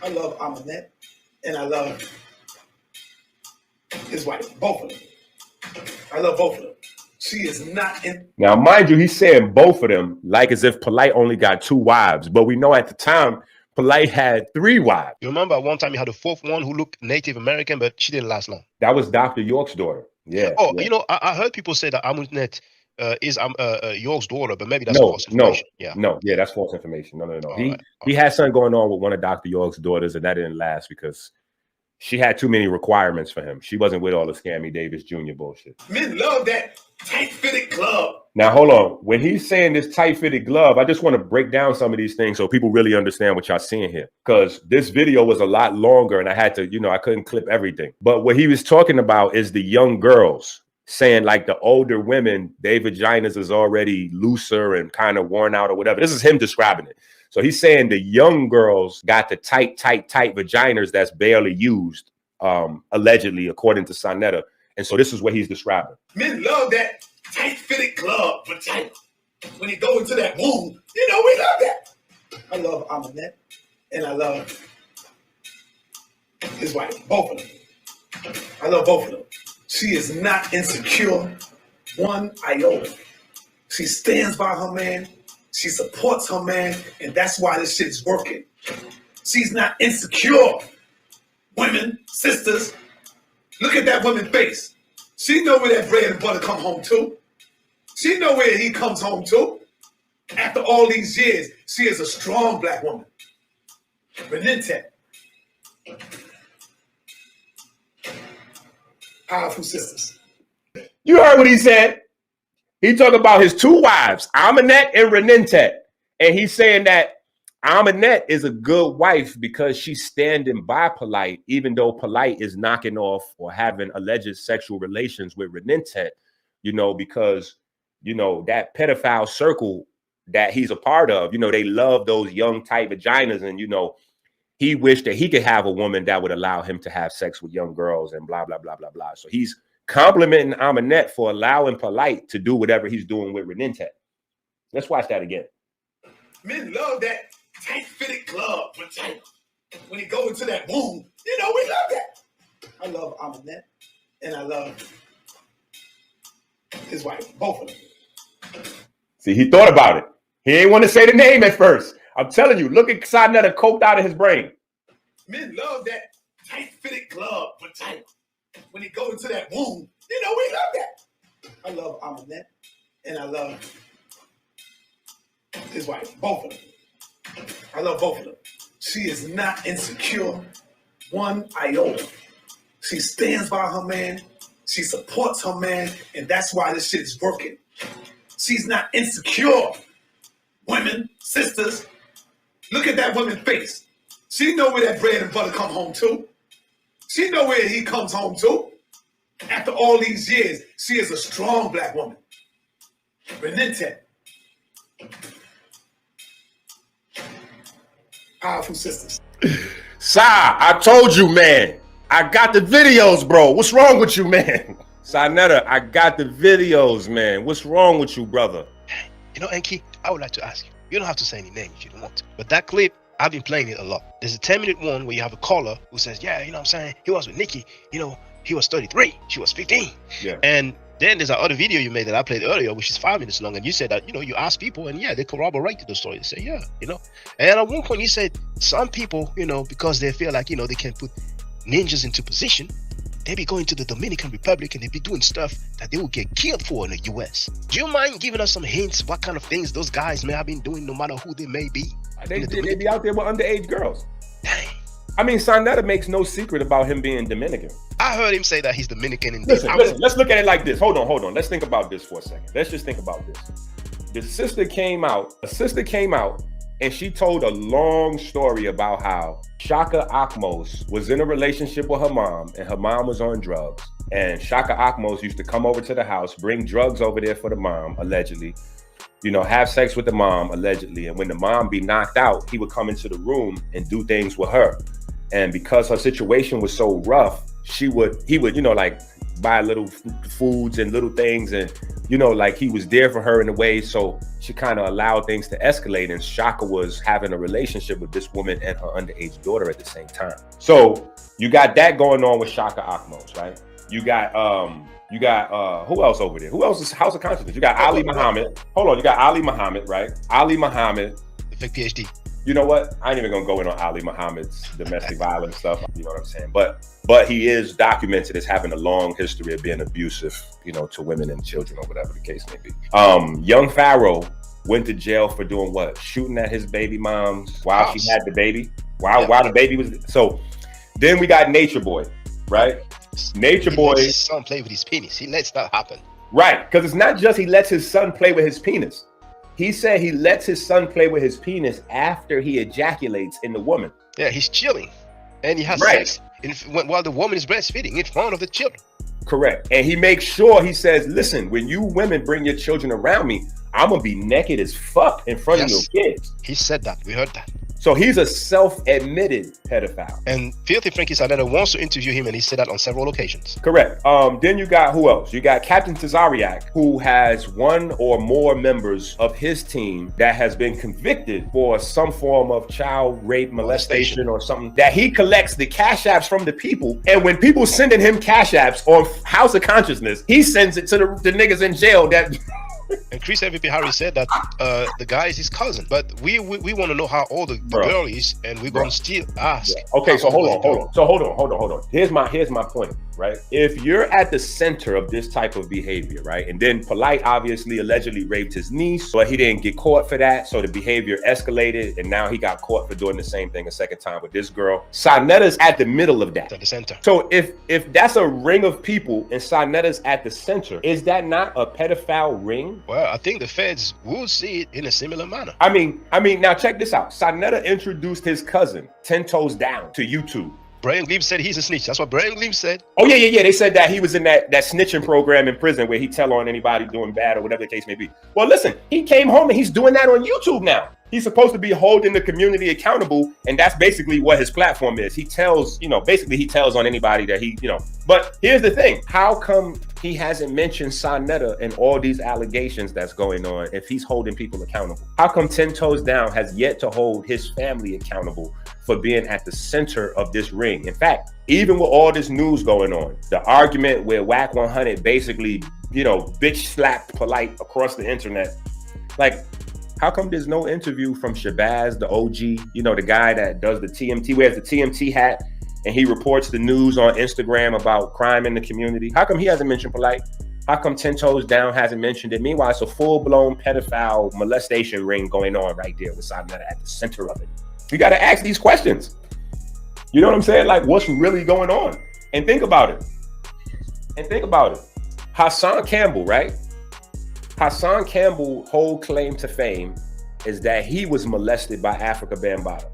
I love Amanette, and I love his wife, both of them. I love both of them. She is not in. Now, mind you, he's saying both of them like as if Polight only got 2 wives, but we know at the time Polight had 3 wives. You remember at one time he had a 4th one who looked Native American, but she didn't last long. That was Dr. York's daughter. Yeah. Oh, yeah. you know, I heard people say that Amunette is York's daughter, but maybe that's false information. Yeah, that's false information. No. He had something going on with one of Dr. York's daughters, and that didn't last because she had too many requirements for him. She wasn't with all the Scammy Davis Jr. bullshit. Men love that tight-fitted glove. Now, hold on. When he's saying this tight-fitted glove, I just want to break down some of these things so people really understand what y'all seeing here. Because this video was a lot longer, and I had to, you know, I couldn't clip everything. But what he was talking about is the young girls, saying like the older women, their vaginas is already looser and kind of worn out or whatever. This is him describing it. So he's saying the young girls got the tight vaginas that's barely used, allegedly, according to Saunetta. And so this is what he's describing. Men love that tight-fitted glove for tight. When he go into that womb, you know, we love that. I love Amanette, and I love his wife, both of them. I love both of them. She is not insecure one iota. She stands by her man. She supports her man, and that's why this shit's working. She's not insecure. Women, sisters, look at that woman's face. She know where that bread and butter come home to. She know where he comes home to. After all these years, she is a strong black woman. Renintet. Powerful sisters. You heard what he said. He talked about his 2 wives, Amanette and Renintet. And he's saying that Amanette is a good wife because she's standing by Polight, even though Polight is knocking off or having alleged sexual relations with Renintet, you know, because, you know, that pedophile circle that he's a part of, you know, they love those young tight vaginas. And, you know, he wished that he could have a woman that would allow him to have sex with young girls and blah, blah, blah, blah, blah. So he's complimenting Amanette for allowing Polight to do whatever he's doing with Renintet. Let's watch that again. Men love that tight-fitted glove vagina. When he go into that womb, you know, we love that. I love Amanette, and I love his wife, both of them. See, he thought about it. He ain't want to say the name at first. I'm telling you, look at Saunetta coked out of his brain. Men love that tight-fitted glove vagina. When he go into that womb, you know, we love that. I love Amanette, and I love his wife, both of them. I love both of them. She is not insecure one iota. She stands by her man. She supports her man, and that's why this shit is working. She's not insecure. Women, sisters, look at that woman's face. She know where that bread and butter come home to. She know where he comes home to. After all these years, she is a strong black woman. Renintet. Powerful sisters. Sa, I told you, man. I got the videos, bro. What's wrong with you, man? Saunetta, I got the videos, man. What's wrong with you, brother? You know, Enqi, I would like to ask you. You don't have to say any names if you don't want to. But that clip, I've been playing it a lot. There's a 10-minute one where you have a caller who says, yeah, you know what I'm saying? He was with Nikki. You know, he was 33. She was 15. Yeah. And then there's another video you made that I played earlier, which is 5 minutes long. And you said that, you know, you ask people and yeah, they corroborated the story. They say, yeah, you know. And at one point you said some people, you know, because they feel like, you know, they can put ninjas into position, they be going to the Dominican Republic and they be doing stuff that they will get killed for in the US. Do you mind giving us some hints what kind of things those guys may have been doing, no matter who they may be? They be out there with underage girls. Dang. I mean, Saunetta makes no secret about him being Dominican. I heard him say that he's Dominican. Listen, let's look at it like this. Hold on. Let's think about this for a second. Let's just think about this. A sister came out, and she told a long story about how Shaka Akmos was in a relationship with her mom, and her mom was on drugs. And Shaka Akmos used to come over to the house, bring drugs over there for the mom, allegedly. You know, have sex with the mom, allegedly. And when the mom be knocked out, he would come into the room and do things with her. And because her situation was so rough, he would, you know, like buy little foods and little things. And, you know, like he was there for her in a way. So she kind of allowed things to escalate. And Shaka was having a relationship with this woman and her underage daughter at the same time. So you got that going on with Shaka Akmos, right? You got who else over there? Who else is House of Consciousness? You got Ali Muhammad. Hold on, you got Ali Muhammad, right? Ali Muhammad, the fake PhD. You know what? I ain't even gonna go in on Ali Muhammad's domestic violence stuff. You know what I'm saying? But he is documented as having a long history of being abusive, you know, to women and children or whatever the case may be. Young Pharaoh went to jail for doing what? Shooting at his baby moms while she had the baby. While the baby was. So then we got Nature Boy, right? Nature Boy. His son play with his penis. He lets that happen. Right, because it's not just he lets his son play with his penis. He said he lets his son play with his penis after he ejaculates in the woman. Yeah, he's chilling. And he has sex while the woman is breastfeeding in front of the children. Correct. And he makes sure, he says, listen, when you women bring your children around me, I'm going to be naked as fuck in front of your kids. He said that. We heard that. So he's a self-admitted pedophile. And Filthy Frankie Saunetta wants to interview him, and he said that on several occasions. Correct. Then you got who else? You got Captain Tazariak, who has one or more members of his team that has been convicted for some form of child rape, molestation or something, that he collects the cash apps from the people. And when people sending him cash apps on House of Consciousness, he sends it to the niggas in jail that... And Chris MVP Harry said that the guy is his cousin, but we want to know how old the girl is, and we're gonna still ask. Yeah. Okay, so hold on. Here's my point, right? If you're at the center of this type of behavior, right, and then Polight obviously allegedly raped his niece, but he didn't get caught for that, so the behavior escalated, and now he got caught for doing the same thing a second time with this girl. Saunetta's at the middle of that, at the center. So if that's a ring of people and Saunetta's at the center, is that not a pedophile ring? Well, I think the feds will see it in a similar manner. I mean, now check this out. Saunetta introduced his cousin, 10 Toes Down, to YouTube. Brian Gleam said he's a snitch. That's what Brian Gleam said. Oh, yeah. They said that he was in that snitching program in prison where he tell on anybody doing bad or whatever the case may be. Well, listen, he came home and he's doing that on YouTube now. He's supposed to be holding the community accountable, and that's basically what his platform is. He tells, basically he tells on anybody that but here's the thing. How come he hasn't mentioned Saunetta and all these allegations that's going on if he's holding people accountable? How come 10 Toes Down has yet to hold his family accountable for being at the center of this ring? In fact, even with all this news going on, the argument where Whack 100 basically, bitch slapped Polight across the internet, like, how come there's no interview from Shabazz, the OG, the guy that does the TMT, wears the TMT hat, and he reports the news on Instagram about crime in the community? How come he hasn't mentioned Polight? How come 10 Toes Down hasn't mentioned it? Meanwhile, it's a full-blown pedophile molestation ring going on right there with Saunetta at the center of it. We got to ask these questions. You know what I'm saying? Like, what's really going on? And think about it. Hassan Campbell, right? Hassan Campbell's whole claim to fame is that he was molested by Africa Bambaataa.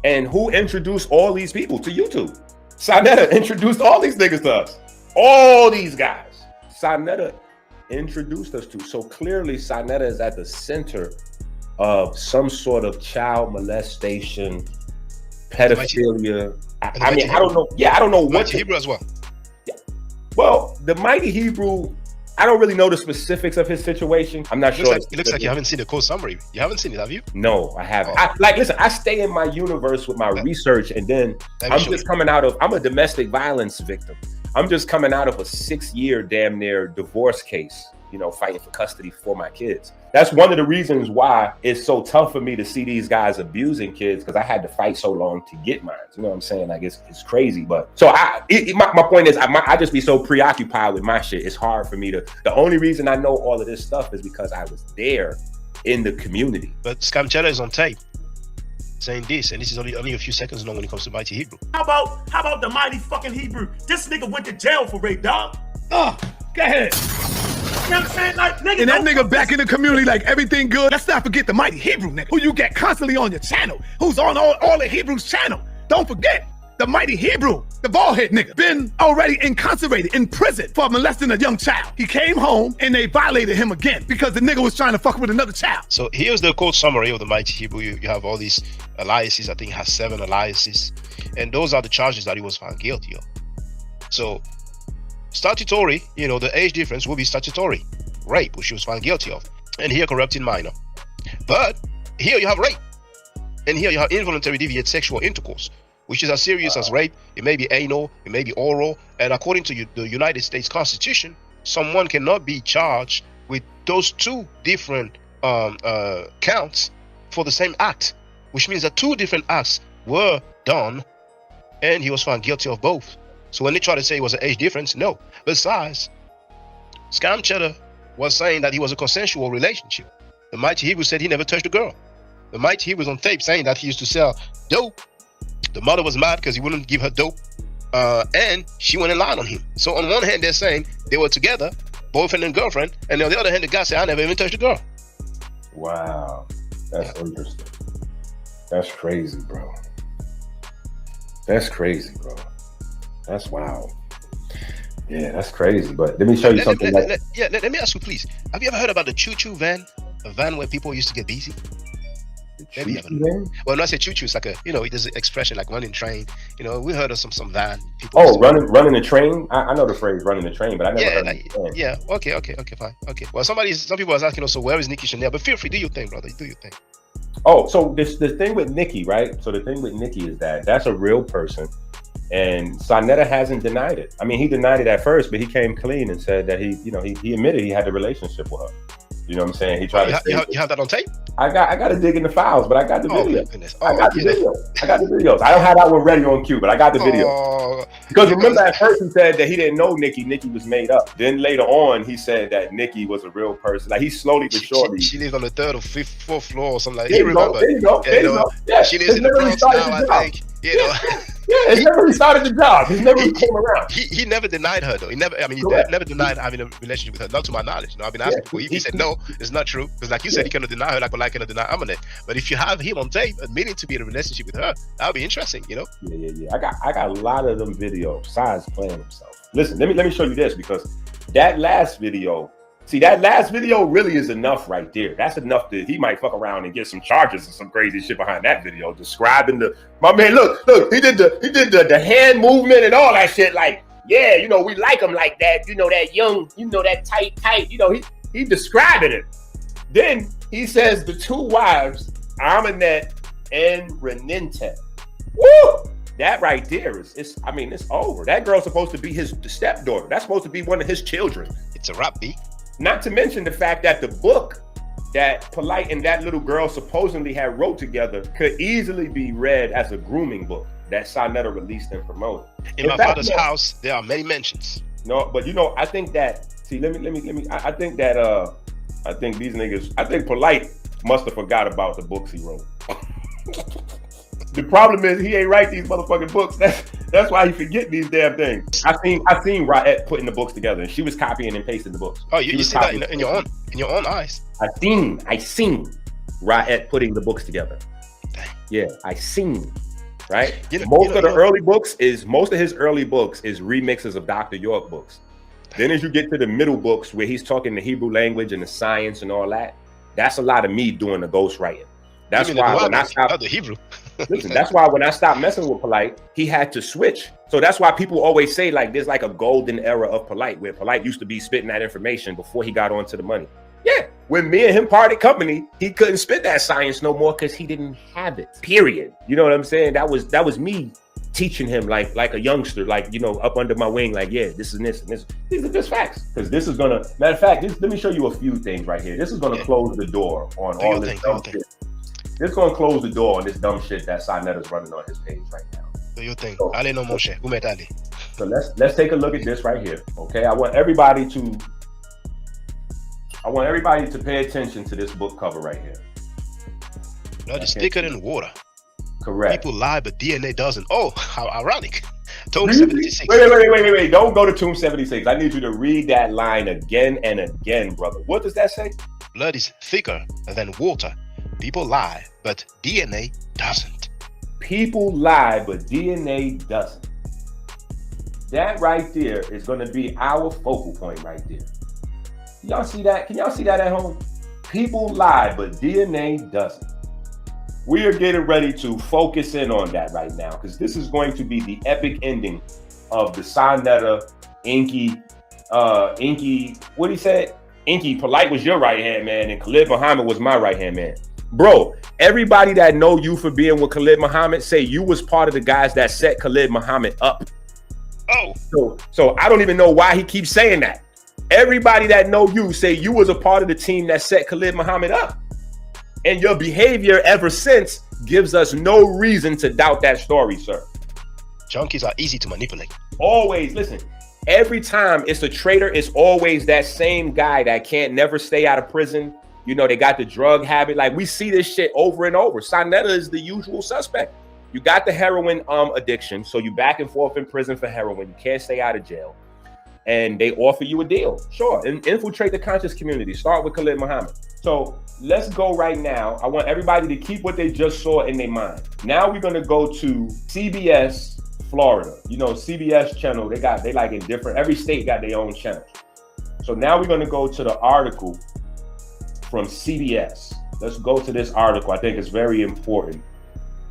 And who introduced all these people to YouTube? Saunetta introduced all these niggas to us. All these guys. Saunetta introduced us to. So clearly Saunetta is at the center of some sort of child molestation, pedophilia. I mean, I don't know. Yeah, I don't know what. Hebrew as well. Yeah. Well, the Mighty Hebrew, I don't really know the specifics of his situation. I'm not sure. It looks like you haven't seen the cold summary. You haven't seen it, have you? No, I haven't. Listen, I stay in my universe with my research, and then I'm a domestic violence victim. I'm just coming out of a 6-year damn near divorce case, fighting for custody for my kids. That's one of the reasons why it's so tough for me to see these guys abusing kids, because I had to fight so long to get mine. You know what I'm saying? Like, it's crazy. But so my point is, I just be so preoccupied with my shit. It's hard for me to. The only reason I know all of this stuff is because I was there in the community. But Scamchella is on tape saying this, and this is only a few seconds long when it comes to Mighty Hebrew. How about the Mighty fucking Hebrew? This nigga went to jail for rape, dog. Go ahead. You know what I'm saying? Like, nigga, and that nigga back in the community, like, everything good. Let's not forget the Mighty Hebrew nigga, who you get constantly on your channel, who's on all the Hebrews channel. Don't forget the Mighty Hebrew, the bald-head nigga, been already incarcerated in prison for molesting a young child. He came home and they violated him again because the nigga was trying to fuck with another child. So here's the cold summary of the Mighty Hebrew. You have all these alliances. I think he has 7 alliances, and those are the charges that he was found guilty of. So statutory, the age difference will be statutory rape, which he was found guilty of, and here corrupting minor. But here you have rape, and here you have involuntary deviant sexual intercourse, which is as serious as rape. It may be anal, it may be oral, and according to the United States Constitution, someone cannot be charged with those 2 different counts for the same act, which means that 2 different acts were done, and he was found guilty of both. So when they try to say it was an age difference, no. Besides, Scam Cheddar was saying that he was a consensual relationship. The Mighty Hebrew said he never touched a girl. The Mighty Hebrew was on tape saying that he used to sell dope. The mother was mad because he wouldn't give her dope, and she went and lied on him. So on one hand, they're saying they were together, boyfriend and girlfriend, and on the other hand, the guy said, I never even touched a girl. Wow, that's interesting. That's crazy, bro. That's crazy, bro. That's wild. Yeah, that's crazy. But let me show you something. Let me ask you, please. Have you ever heard about the choo-choo van? A van where people used to get busy? Maybe you haven't. Well, when I say choo-choo, it's like a, there's an expression like running train. We heard of some van. People running a train? I know the phrase running a train, but I never heard it. Yeah, okay, fine. Okay. Well, some people was asking also, where is Nikki Chanel? But feel free, do your thing, brother. Do your thing. Oh, so the thing with Nikki, right? So the thing with Nikki is that's a real person. And Saunetta hasn't denied it. I mean, he denied it at first, but he came clean and said that he admitted he had a relationship with her. You know what I'm saying? He tried to. You have that on tape? I got to dig in the files, but I got the video. I got the videos. I don't have that one ready on cue, but I got the video. Because remember, at first he said that he didn't know Nikki. Nikki was made up. Then later on, he said that Nikki was a real person. Like, he slowly but surely. She lived on the 3rd or 4th floor or something like that. There you go. Yeah, she lives in the Bronx now, I think. Yeah, he never started the job. He never came around. He never denied her though. He never denied having a relationship with her. Not to my knowledge. I've been asking before. If he said no, it's not true. Because like you said, he cannot deny her like Polight cannot deny Amunet. But if you have him on tape admitting to be in a relationship with her, that would be interesting, Yeah. I got a lot of them videos. Besides playing himself. Listen, let me show you this, because that last video See, that last video really is enough right there. That's enough that he might fuck around and get some charges or some crazy shit behind that video, describing my man. Look, he did the hand movement and all that shit. Like, yeah, you know, we like him like that. You know, that young, you know, that tight. You know, he describing it. Then he says the two wives, Aminet and Renintet. Woo! That right there it's over. That girl's supposed to be his stepdaughter. That's supposed to be one of his children. It's a rap beat. Not to mention the fact that the book that Polight and that little girl supposedly had wrote together could easily be read as a grooming book that Saunetta released and promoted. In my father's house, there are many mentions. No, but you know, I think that, see, let me, I think that, I think these niggas, I think Polight must have forgot about the books he wrote. The problem is he ain't write these motherfucking books. That's why he forget these damn things. I seen Raet putting the books together, and she was copying and pasting the books. Oh, you see that in your own eyes. I seen Raet putting the books together. Yeah, I seen. Right. Most of his early books is remixes of Dr. York books. Then as you get to the middle books where he's talking the Hebrew language and the science and all that, that's a lot of me doing the ghostwriting. That's why when I stopped the Hebrew. Listen, that's why when I stopped messing with Polight, he had to switch. So that's why people always say like there's like a golden era of Polight, where Polight used to be spitting that information before he got onto the money. Yeah, when me and him parted company, he couldn't spit that science no more because he didn't have it. Period. You know what I'm saying? That was me teaching him like a youngster, like, you know, up under my wing, like, yeah, this and this and this. These are just facts. Because this is gonna, matter of fact, let me show you a few things right here. This is gonna close the door on all this dumb shit. This is gonna close the door on this dumb shit that Saunetta's running on his page right now. Do you think? Ale no Moshe, Umetali. So let's take a look at this right here. Okay, I want everybody to pay attention to this book cover right here. No, it's thicker than water. Correct. People lie, but DNA doesn't. Oh, how ironic. Tomb 76. Wait. Don't go to Tomb 76. I need you to read that line again and again, brother. What does that say? Blood is thicker than water. People lie, but DNA doesn't. People lie, but DNA doesn't. That right there is going to be our focal point right there. Y'all see that? Can y'all see that at home? People lie, but DNA doesn't. We are getting ready to focus in on that right now, because this is going to be the epic ending of the Saunetta, Enqi, what he said? Enqi, Polight was your right hand man, and Khalid Muhammad was my right hand man. Bro, everybody that know you for being with Khalid Muhammad say you was part of the guys that set Khalid Muhammad up. Oh. So I don't even know why he keeps saying that. Everybody that know you say you was a part of the team that set Khalid Muhammad up. And your behavior ever since gives us no reason to doubt that story, sir. Junkies are easy to manipulate. Always, listen, every time it's a traitor, it's always that same guy that can't never stay out of prison. You know, they got the drug habit. Like, we see this shit over and over. Saunetta is the usual suspect. You got the heroin addiction, so you back and forth in prison for heroin. You can't stay out of jail. And they offer you a deal. Sure, and infiltrate the conscious community. Start with Khalid Muhammad. So let's go right now. I want everybody to keep what they just saw in their mind. Now we're gonna go to CBS Florida. You know, CBS channel, they like in different, every state got their own channel. So now we're gonna go to the article from CBS. Let's go to this article. I think it's very important.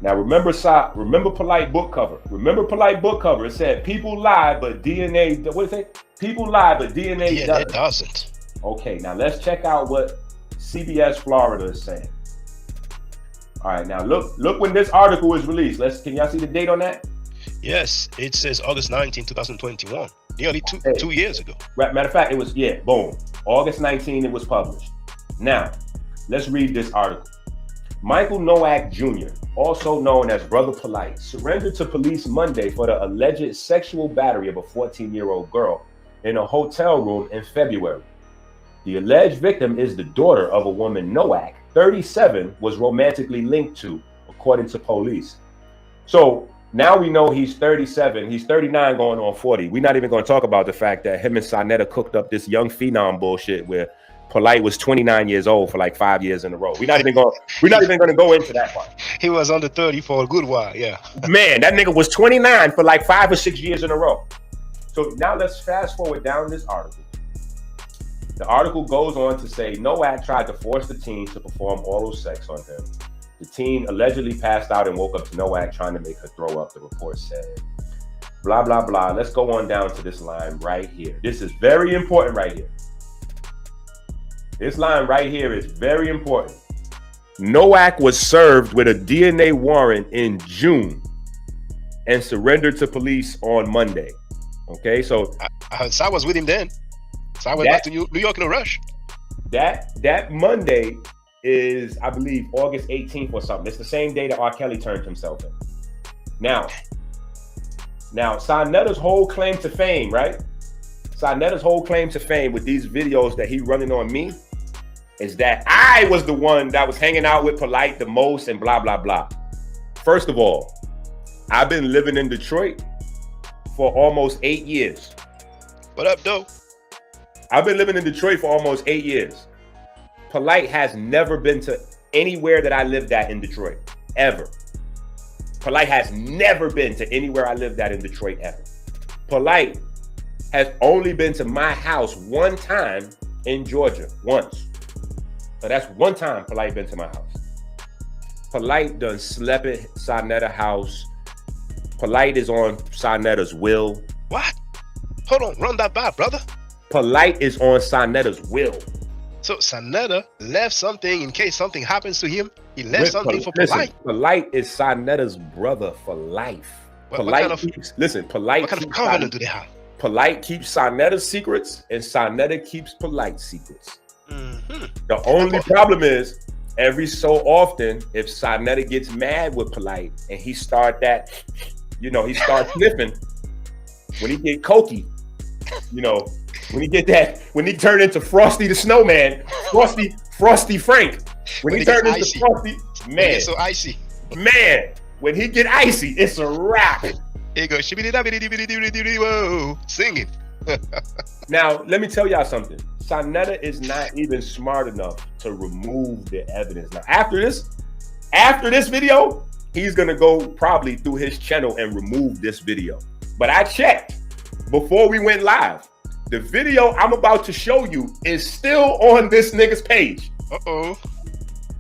Now remember Polight book cover. Remember Polight book cover. It said people lie, but DNA. What did it say? People lie, but DNA doesn't. Okay, now let's check out what CBS Florida is saying. All right, now look when this article was released. Can y'all see the date on that? Yes, it says August 19, 2021. Nearly two years ago. Matter of fact, it was boom. August 19, it was published. Now, let's read this article. Michael Nowak Jr., also known as Brother Polight, surrendered to police Monday for the alleged sexual battery of a 14-year-old girl in a hotel room in February. The alleged victim is the daughter of a woman Nowak, 37, was romantically linked to, according to police. So now we know he's 37, he's 39 going on 40. We're not even going to talk about the fact that him and Saunetta cooked up this young phenom bullshit where Polight was 29 years old for like 5 years in a row. We're not even going to go into that part. He was under 30 for a good while, yeah. Man, that nigga was 29 for like 5 or 6 years in a row. So now let's fast forward down this article. The article goes on to say Nowak tried to force the teen to perform oral sex on him. The teen allegedly passed out and woke up to Nowak trying to make her throw up, the report said. Blah, blah, blah. Let's go on down to this line right here. This is very important right here. This line right here is very important. Nowak was served with a DNA warrant in June and surrendered to police on Monday. Okay, so I was with him then. So I went back to New York in a rush. That Monday is, I believe, August 18th or something. It's the same day that R. Kelly turned himself in. Now, Saunetta's whole claim to fame, right? Saunetta's whole claim to fame with these videos that he running on me is that I was the one that was hanging out with Polight the most and blah, blah, blah. First of all, I've been living in Detroit for almost 8 years. What up, though? I've been living in Detroit for almost 8 years. Polight has never been to anywhere that I lived at in Detroit, ever. Polight has never been to anywhere I lived at in Detroit, ever. Polight has only been to my house one time in Georgia, once. So that's one time Polight been to my house. Polight done slept at Saunetta's house. Polight is on Saunetta's will. What? Hold on, run that back, brother. Polight is on Saunetta's will. So Saunetta left something in case something happens to him. He left something for Polight. Polight is Saunetta's brother for life. Polight keeps, listen, Polight. What kind of covenant do they have? Polight keeps Saunetta's secrets, and Saunetta keeps Polight's secrets. Mm-hmm. The only problem is, every so often, if Saunetta gets mad with Polight and he start that, he starts sniffing. When he get cokey, when he get that, when he turn into Frosty the Snowman, Frosty Frank, when he turn into icy. Frosty, man, when he gets so icy, man, when he get icy, it's a wrap. Here you go, whoa, singing. Now, let me tell y'all something. Saunetta is not even smart enough to remove the evidence. Now, after this video, he's gonna go probably through his channel and remove this video. But I checked before we went live. The video I'm about to show you is still on this nigga's page. Uh-oh.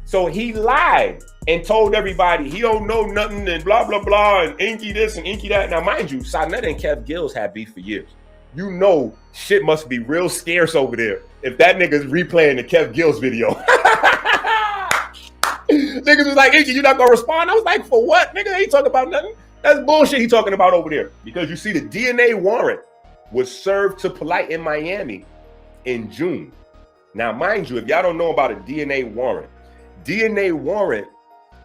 So he lied and told everybody he don't know nothing and blah, blah, blah, and Enqi this and Enqi that. Now, mind you, Saunetta and Kev Gills had beef for years. You know shit must be real scarce over there if that nigga's replaying the Kev Gills video. Niggas was like, Enqi, you not gonna respond? I was like, for what? Nigga, ain't talking about nothing. That's bullshit he talking about over there. Because you see the DNA warrant was served to Polight in Miami in June. Now, mind you, if y'all don't know about a DNA warrant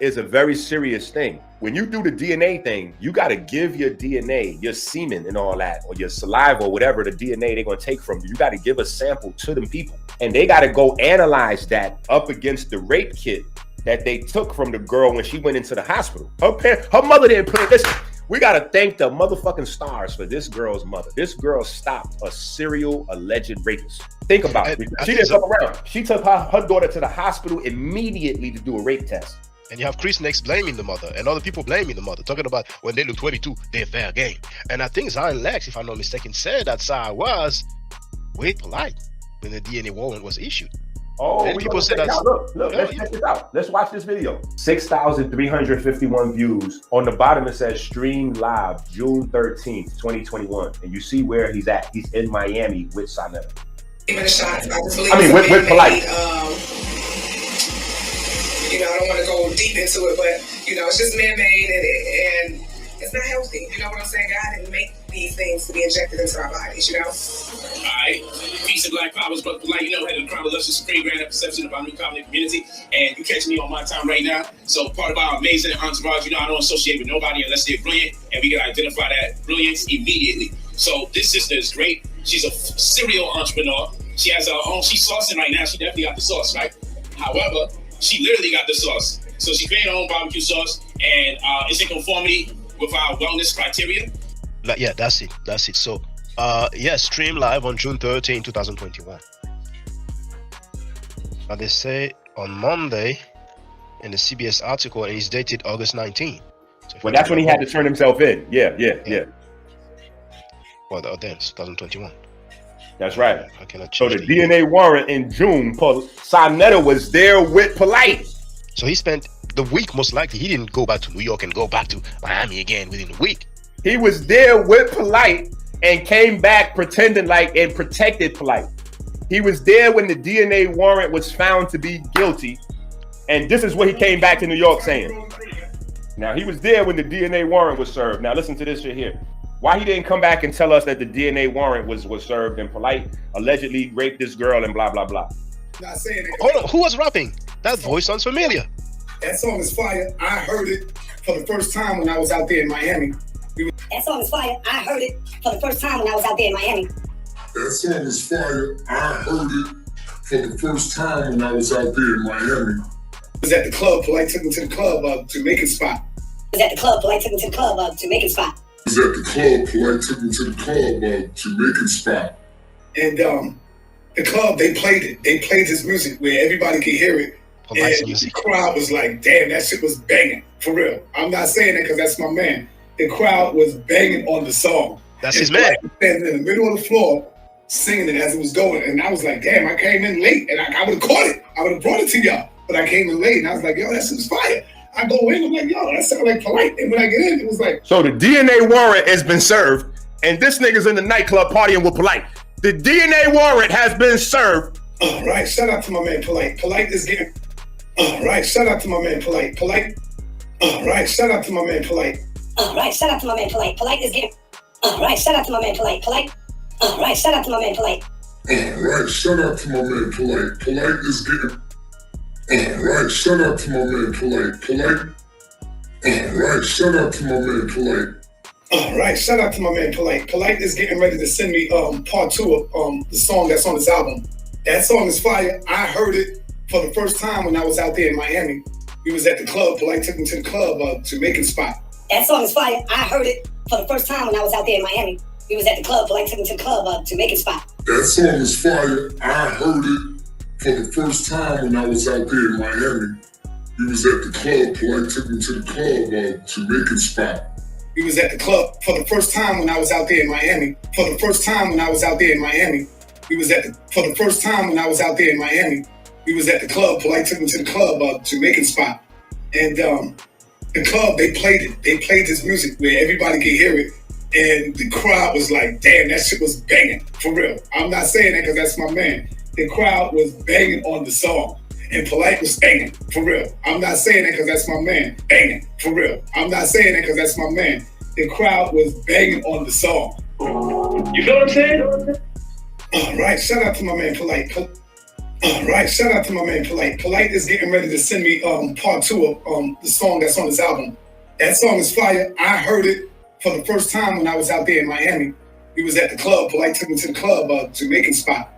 is a very serious thing. When you do the DNA thing, you got to give your DNA, your semen and all that, or your saliva, or whatever the DNA they're going to take from you. You got to give a sample to them people. And they got to go analyze that up against the rape kit that they took from the girl when she went into the hospital. Her mother didn't play this. We got to thank the motherfucking stars for this girl's mother. This girl stopped a serial alleged rapist. Think about it. She didn't come around. She took her daughter to the hospital immediately to do a rape test. And you have Chris Next blaming the mother and other people blaming the mother, talking about when they look 22, they're fair game. And I think Zion Lexx, if I'm not mistaken, said that Sai was with Polight when the DNA warrant was issued. Oh, and people said that. Look, let's check this out. Let's watch this video. 6,351 views. On the bottom, it says stream live June 13th, 2021. And you see where he's at. He's in Miami with Saunetta. With Polight. I don't want to go deep into it, but it's just man-made and it's not healthy. You know what I'm saying? God didn't make these things to be injected into our bodies, All right. Peace and black powers, but Polight, head of the Crown of Luscious Supreme Grand Perception of our new covenant community. And you catch me on my time right now. So part of our amazing entourage, I don't associate with nobody unless they're brilliant, and we can identify that brilliance immediately. So this sister is great. She's a serial entrepreneur. She has her own, she's saucing right now. She definitely got the sauce, right? However, she literally got the sauce. So she created her own barbecue sauce, and it's in conformity with our wellness criteria. Yeah, that's it. So, stream live on June 13, 2021. Now they say on Monday in the CBS article, and it's dated August 19. So well, that's when he had to turn himself in. Yeah. Well, then it's 2021. That's right. I cannot So change the DNA warrant in June, Saunetta was there with Polight. So he spent the week, most likely. He didn't go back to New York and go back to Miami again within a week. He was there with Polight and came back pretending like and protected Polight. He was there when the DNA warrant was found to be guilty. And this is what he came back to New York saying. Now, he was there when the DNA warrant was served. Now, listen to this shit here. Why he didn't come back and tell us that the DNA warrant was served and Polight allegedly raped this girl and blah, blah, blah. Not saying it. Hold on, who was rapping? That voice sounds familiar. That song is fire. I heard it for the first time when I was out there in Miami. That song is fire. I heard it for the first time when I was out there in Miami. That song is fire. I heard it for the first time when I was out there in Miami. I was at the club. Polight took me to the club, Jamaican spot. I was at the club. Polight took me to the club, Jamaican spot. I was at the club. Polight took me to the club, Jamaican spot. And the club, they played it. They played his music where everybody could hear it. And the crowd was like, damn, that shit was banging. For real. I'm not saying that because that's my man. The crowd was banging on the song. That's his man. Standing in the middle of the floor, singing it as it was going. And I was like, damn, I came in late. And I would have caught it. I would have brought it to y'all. But I came in late. And I was like, yo, that shit's fire. I go in, I'm like, yo, that sounded like Polight. And when I get in, it was like. So the DNA warrant has been served. And this nigga's in the nightclub partying with Polight. The DNA warrant has been served. All right, shout out to my man Polight. Polight is getting. All right, shout out to my man Polight. Polight. All right, shout out to my man Polight. All right, shout out to my man Polight. Polight is getting. All right, shout out to my man Polight. Polight. All right, shout out to my man Polight. All right, shout out to my man Polight. Polight is getting. All right, shout out to my man Polight. Polight. All right, shout out to my man Polight. All right, shout out to my man Polight. Polight is getting ready to send me part 2 of the song that's on his album. That song is fire. I heard it for the first time when I was out there in Miami. We was at the club. Polight took me to the club, Jamaican spot. That song is fire. I heard it for the first time when I was out there in Miami. We was at the club. Polight took me to the club, Jamaican spot. That song is fire. I heard it for the first time when I was out there in Miami. We was at the club. Polight took me to the club, Jamaican spot. We was at the club for the first time when I was out there in Miami. For the first time when I was out there in Miami. We was at the, for the first time when I was out there in Miami. We was at the club. Polight took me to the club, Jamaican spot. And the club, they played it. They played his music where everybody could hear it. And the crowd was like, damn, that shit was banging. For real. I'm not saying that because that's my man. The crowd was banging on the song. And Polight was banging. For real. I'm not saying that because that's my man. Banging. For real. I'm not saying that because that's my man. The crowd was banging on the song. You know what I'm saying? All right. Shout out to my man Polight. All right. Shout out to my man Polight. Polight is getting ready to send me part 2 of the song that's on his album. That song is fire. I heard it for the first time when I was out there in Miami. We was at the club. Polight took me to the club, Jamaican spot.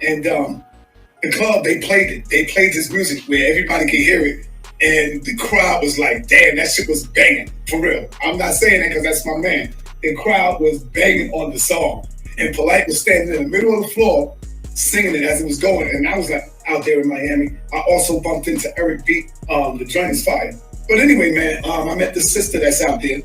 And the club, they played it. They played his music where everybody could hear it. And the crowd was like, damn, that shit was banging. For real. I'm not saying that because that's my man. The crowd was banging on the song. And Polight was standing in the middle of the floor singing it as it was going. And I was like, out there in Miami. I also bumped into Eric B. The joint is fire. But anyway, man, I met the sister that's out there.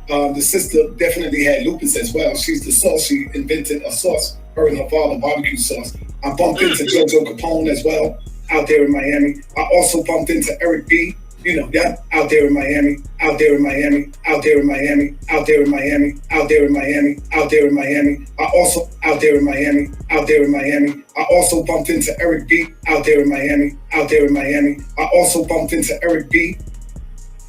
The sister definitely had lupus as well. She's the sauce. She invented a sauce. Her and her father, barbecue sauce. I bumped into JoJo Capone as well, out there in Miami. I also bumped into Eric B. You know, yeah, out there in Miami, out there in Miami, out there in Miami, out there in Miami, out there in Miami, out there in Miami. I also out there in Miami, out there in Miami. I also bumped into Eric B. out there in Miami, out there in Miami. I also bumped into Eric B.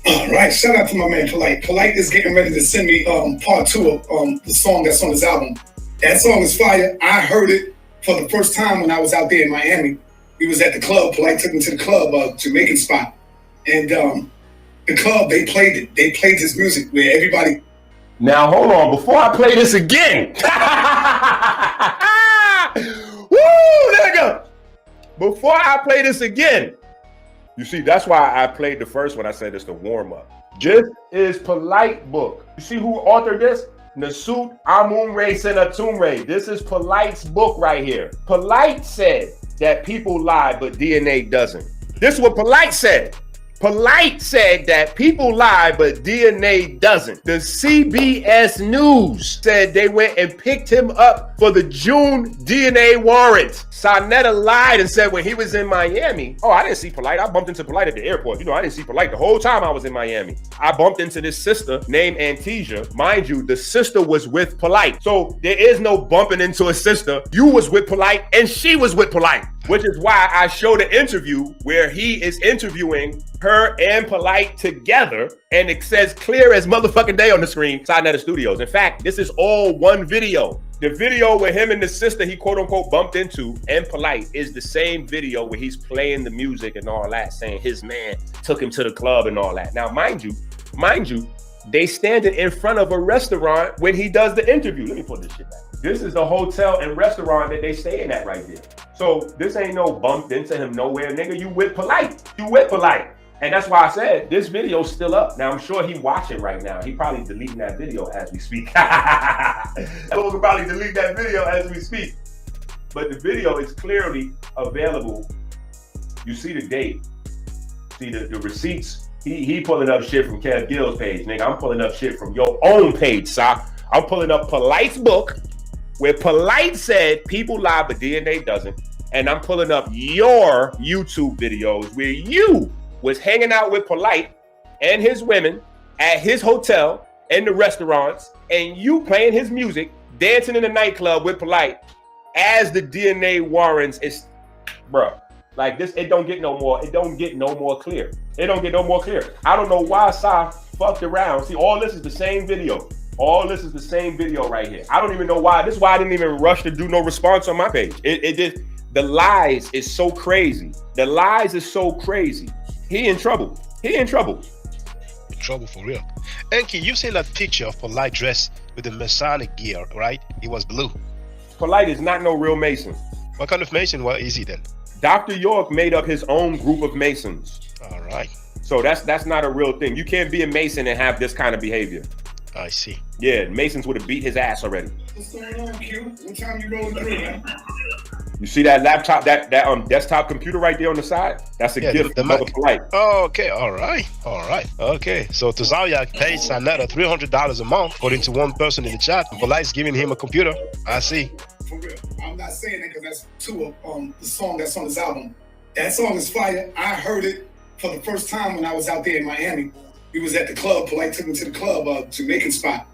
All right, shout out to my man Polight. Polight is getting ready to send me part 2 of the song that's on his album. That song is fire. I heard it for the first time when I was out there in Miami. We was at the club. Polight took me to the club, Jamaican spot. And the club, they played it. They played his music where everybody. Now, hold on. Before I play this again. Woo, nigga. Before I play this again. You see, that's why I played the first one. I said it's the warm up. This is Polight book. You see who authored this? Nasut Amunre Senatumre. This is Polight's book right here. Polight said that people lie, but DNA doesn't. This is what Polight said. Polight said that people lie, but DNA doesn't. The CBS News said they went and picked him up for the June DNA warrant. Saunetta lied and said when he was in Miami, oh, I didn't see Polight. I bumped into Polight at the airport. You know, I didn't see Polight the whole time I was in Miami. I bumped into this sister named Antesia. Mind you, the sister was with Polight. So there is no bumping into a sister. You was with Polight and she was with Polight, which is why I showed an interview where he is interviewing her and Polight together, and it says clear as motherfucking day on the screen, Saunetta Studios. In fact, this is all one video. The video where him and the sister he quote unquote bumped into and Polight is the same video where he's playing the music and all that, saying his man took him to the club and all that. Now, mind you, they standing in front of a restaurant when he does the interview. Let me put this shit back. This is the hotel and restaurant that they staying at right there. So this ain't no bumped into him nowhere, nigga. You with Polight. You with Polight. And that's why I said this video's still up. Now, I'm sure he watching right now. He probably deleting that video as we speak. We'll probably delete that video as we speak. But the video is clearly available. You see the date. See the receipts. He pulling up shit from Kev Gill's page, nigga. I'm pulling up shit from your own page, Sa. I'm pulling up Polight's book, where Polight said people lie, but DNA doesn't. And I'm pulling up your YouTube videos where you was hanging out with Polight and his women at his hotel and the restaurants, and you playing his music, dancing in the nightclub with Polight as the DNA warrants is, bruh. Like this, it don't get no more clear. It don't get no more clear. I don't know why Sa fucked around. See, all this is the same video. All this is the same video right here. I don't even know why. This is why I didn't even rush to do no response on my page. It just, the lies is so crazy. The lies is so crazy. He in trouble. He in trouble. In trouble for real. Enqi, you've seen that picture of Polight dressed with the Masonic gear, right? He was blue. Polight is not no real Mason. What kind of Mason? What is he then? Dr. York made up his own group of Masons. All right. So that's not a real thing. You can't be a Mason and have this kind of behavior. I see. Yeah, Masons would have beat his ass already. What's going on, Q? What time you rolling through, man? You see that laptop, that desktop computer right there on the side? That's a gift from Mother Polight. Oh, okay, all right. Okay, so Tazaya paid Saunetta $300 a month, according to one person in the chat. Polight's giving him a computer. I see. For real. I'm not saying that because that's two of the song that's on this album. That song is fire. I heard it for the first time when I was out there in Miami. We was at the club. Polight took me to the club, Jamaican spot.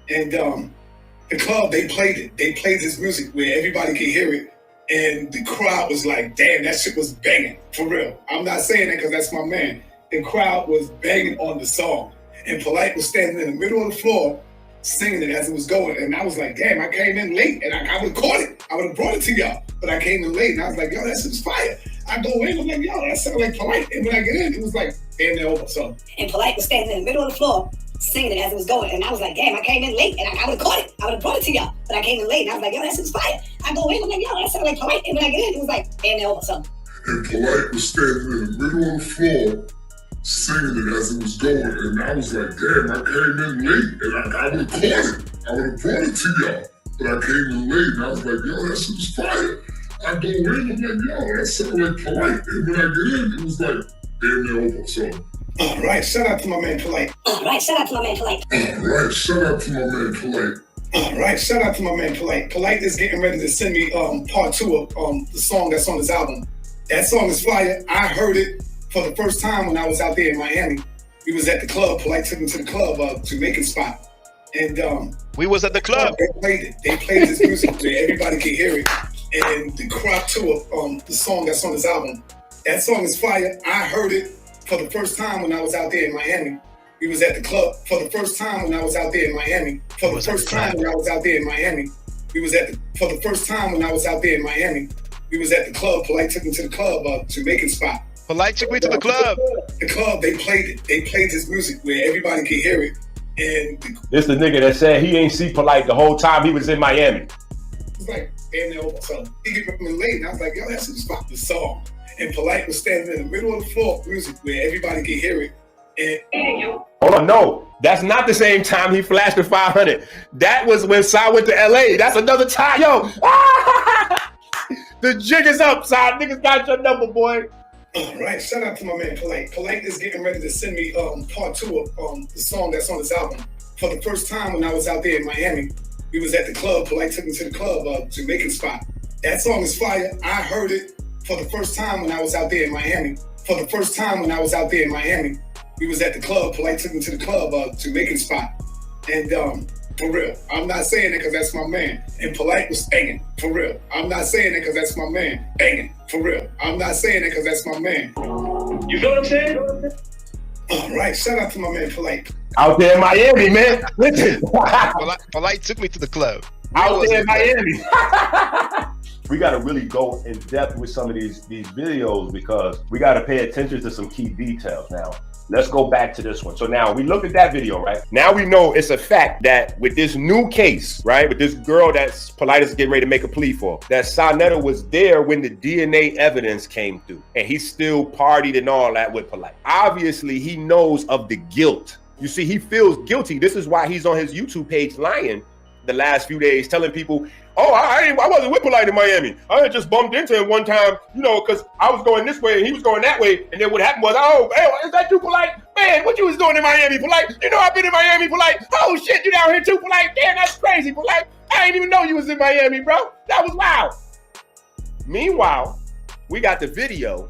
And the club, they played it. They played this music where everybody could hear it. And the crowd was like, damn, that shit was banging. For real. I'm not saying that because that's my man. The crowd was banging on the song. And Polight was standing in the middle of the floor singing it as it was going. And I was like, damn, I came in late and I would have caught it. I would have brought it to y'all. But I came in late and I was like, yo, that shit's fire. I go in, I'm like, yo, that sounded like Polight. And when I get in, it was like, damn, they're over. So. And Polight was standing in the middle of the floor singing it as it was going. And I was like, damn, I came in late and I would have caught it. I would have brought it to y'all. But I came in late and I was like, yo, that shit's fire. I go in, I'm like, yo, that sounded like Polight. And when I get in, it was like, damn, they're over. So. And Polight was standing in the middle of the floor singing it as it was going. And I was like, damn, I came in late and I would have caught it. I would have brought it to y'all. But I came in late and I was like, yo, that shit's fire. I go in, I'm like, yo, that sounded like Polight. And when I get in, it was like, damn, they're over. So. All right, shout out to my man Polight. All right, shout out to my man Polight. Polight is getting ready to send me part 2 of the song that's on his album. That song is fire. I heard it for the first time when I was out there in Miami. We was at the club. Polight took me to the club, Jamaican spot. And we was at the club. They played it. They played this music where everybody could hear it. And the crop 2 of the song that's on his album. That song is fire. I heard it for the first time when I was out there in Miami. We was at the club for the first time when I was out there in Miami. For the first time when I was out there in Miami. We was at for the first time when I was out there in Miami. We was at the club. Polight took me to the club, Jamaican spot. Polight took me to the club. The club, they played it. They played this music where everybody could hear it. And this the nigga that said he ain't see Polight the whole time he was in Miami. It's like, damn, they're over. So he get me late and I was like, yo, that's just the song. And Polight was standing in the middle of the floor, music where everybody could hear it. And hold on, no, that's not the same time he flashed the 500. That was when Sai went to LA. That's another time, yo. The jig is up, Sai. Niggas got your number, boy. All right, shout out to my man Polight. Polight is getting ready to send me part 2 of the song that's on his album. For the first time when I was out there in Miami, we was at the club. Polight took me to the club, Jamaican spot. That song is fire. I heard it for the first time when I was out there in Miami. For the first time when I was out there in Miami, we was at the club. Polight took me to the club, Jamaican spot. And for real, I'm not saying it because that's my man. And Polight was banging, for real. I'm not saying it because that's my man. Banging, for real. I'm not saying it because that's my man. You know what I'm saying? All right, shout out to my man Polight. Out there in Miami, man. Listen. Polight took me to the club. Out there in Miami. We got to really go in depth with some of these videos because we got to pay attention to some key details. Now, let's go back to this one. So now we look at that video, right? Now we know it's a fact that with this new case, right, with this girl that's Polight is getting ready to make a plea for, that Saunetta was there when the DNA evidence came through, and he still partied and all that with Polight. Obviously, he knows of the guilt. You see, he feels guilty. This is why he's on his YouTube page lying the last few days, telling people, oh, I wasn't with Polight in Miami. I had just bumped into him one time, you know, because I was going this way and he was going that way. And then what happened was, oh, hey, is that you, Polight? Man, what you was doing in Miami, Polight? You know I've been in Miami, Polight. Oh, shit, you down here too, Polight? Damn, that's crazy, Polight. I didn't even know you was in Miami, bro. That was wild. Meanwhile, we got the video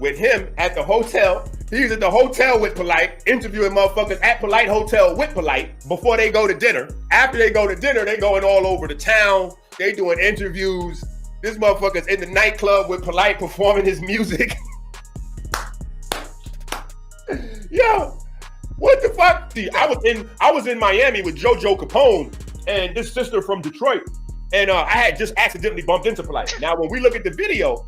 with him at the hotel. He's at the hotel with Polight, interviewing motherfuckers at Polight Hotel with Polight before they go to dinner. After they go to dinner, they going all over the town. They doing interviews. This motherfucker's in the nightclub with Polight performing his music. Yo, what the fuck? See, I was in Miami with JoJo Capone and this sister from Detroit. And I had just accidentally bumped into Polight. Now, when we look at the video,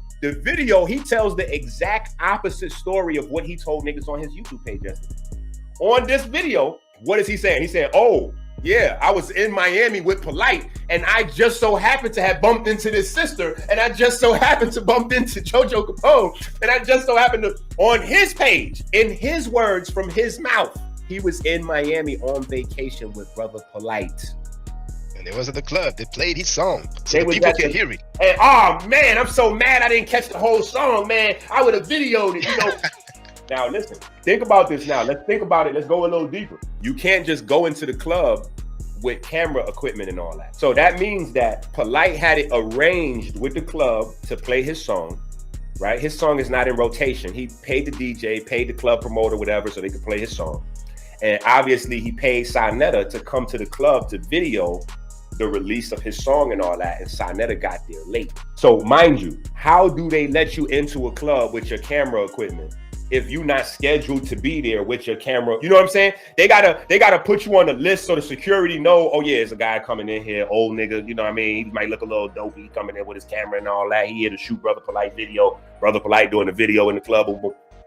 he tells the exact opposite story of what he told niggas on his YouTube page yesterday. On this video, what is he saying? He said, oh, yeah, I was in Miami with Polight, and I just so happened to have bumped into this sister, and I just so happened to bump into JoJo Capone, and I just so happened to, on his page, in his words from his mouth, he was in Miami on vacation with brother Polight. And it was at the club. They played his song so the people can hear it. And oh man, I'm so mad I didn't catch the whole song, man. I would have videoed it, you know. Now listen, think about this now. Let's think about it. Let's go a little deeper. You can't just go into the club with camera equipment and all that. So that means that Polight had it arranged with the club to play his song, right? His song is not in rotation. He paid the DJ, paid the club promoter, whatever, so they could play his song. And obviously he paid Saunetta to come to the club to video the release of his song and all that, and Saunetta got there late. So mind you, how do they let you into a club with your camera equipment if you're not scheduled to be there with your camera? You know what I'm saying? They gotta put you on the list so the security know, oh yeah, it's a guy coming in here, old nigga, you know what I mean? He might look a little dopey coming in with his camera and all that. He here to shoot Brother Polight video. Brother Polight doing a video in the club.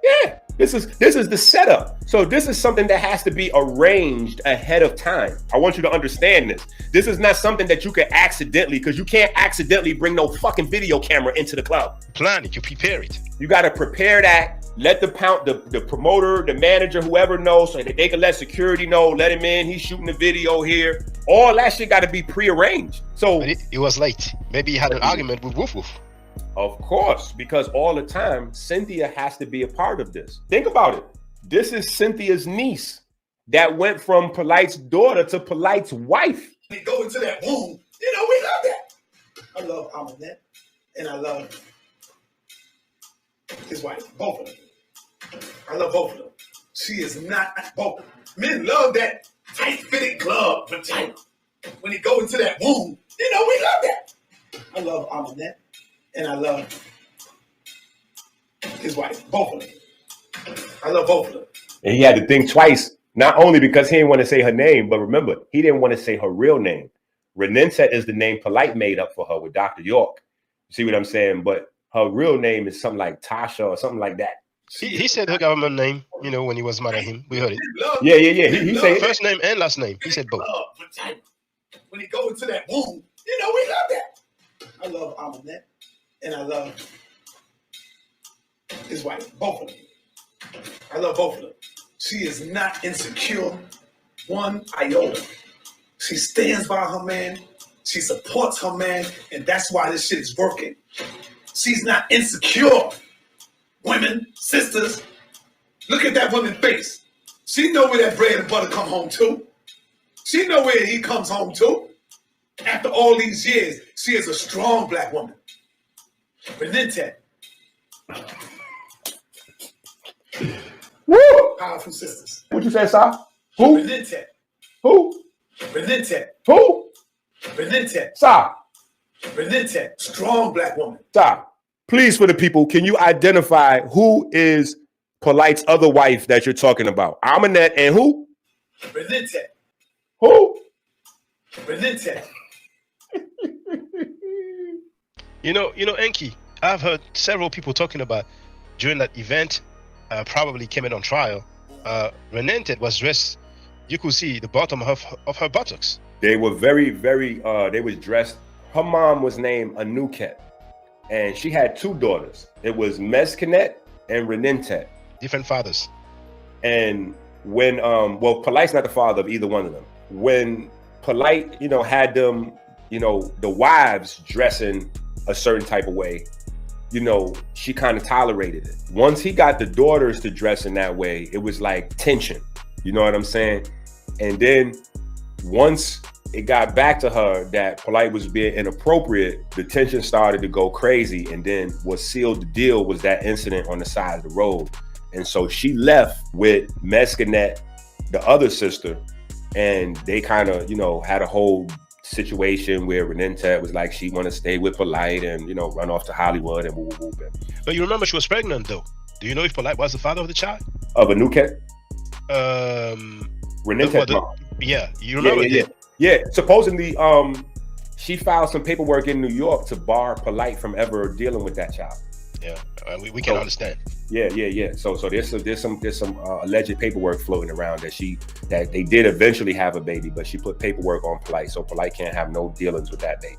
Yeah, this is the setup. So this is something that has to be arranged ahead of time. I want you to understand this. This is not something that you can accidentally, because you can't accidentally bring no fucking video camera into the club. Plan it, you prepare it. You got to prepare that. Let the promoter, the manager, whoever knows, so that they can let security know, let him in, he's shooting the video here. All that shit got to be prearranged. So it was late. Maybe he had an argument with Woof Woof. Of course, because all the time, Cynthia has to be a part of this. Think about it. This is Cynthia's niece that went from Polight's daughter to Polight's wife. We go into that womb. You know, we love that. I love Amonette, and I love his wife, both of them. I love both of them. She is not both. Men love that tight-fitted glove vagina. When he go into that womb, you know, we love that. I love Amonette. And I love his wife, both of them. I love both of them. And he had to think twice, not only because he didn't want to say her name, but remember, he didn't want to say her real name. Renintet is the name Polight made up for her with Dr. York. You see what I'm saying? But her real name is something like Tasha or something like that. He said her government name, you know, when he was mad at him. We heard it. Yeah. He said first name and last name. He said both. When he go into that womb, you know, we love that. I love Amonette. And I love his wife, both of them. I love both of them. She is not insecure one iota. She stands by her man. She supports her man. And that's why this shit is working. She's not insecure. women, sisters. Look at that woman's face. She know where that bread and butter come home to. She know where he comes home to. After all these years, she is a strong black woman. Renintet. Woo! Powerful sisters. What you say, sir? Who? Renintet. Who? Renintet. Who? Renintet. Sir. Renintet. Strong black woman. Sir, please, for the people, can you identify who is Polight's other wife that you're talking about? Aminette and who? Renintet. Who? Renintet. You know, Enqi, I've heard several people talking about during that event, probably came in on trial. Renintet was dressed, you could see the bottom of her buttocks. They were very, they was dressed. Her mom was named Anuket, and she had two daughters. It was Mescanet and Renintet. Different fathers. And when, well, Polight's not the father of either one of them. When Polight, had them, the wives dressing a certain type of way, she kind of tolerated it. Once he got the daughters to dress in that way, it was like tension. You know what I'm saying? And then once it got back to her that Polight was being inappropriate, the tension started to go crazy. And then what sealed the deal was that incident on the side of the road. And so she left with Mescanet, the other sister, and they kind of, had a whole situation where Renintet was like, she want to stay with Polight and, run off to Hollywood and whoop, whoop, whoop. But you remember she was pregnant, though. Do you know if Polight was the father of the child? Of Anuket? Renintet mom. Yeah, you remember? Yeah, supposedly, she filed some paperwork in New York to bar Polight from ever dealing with that child. Yeah, we can understand. Yeah. So there's some alleged paperwork floating around that they did eventually have a baby, but she put paperwork on Polight, so Polight can't have no dealings with that baby.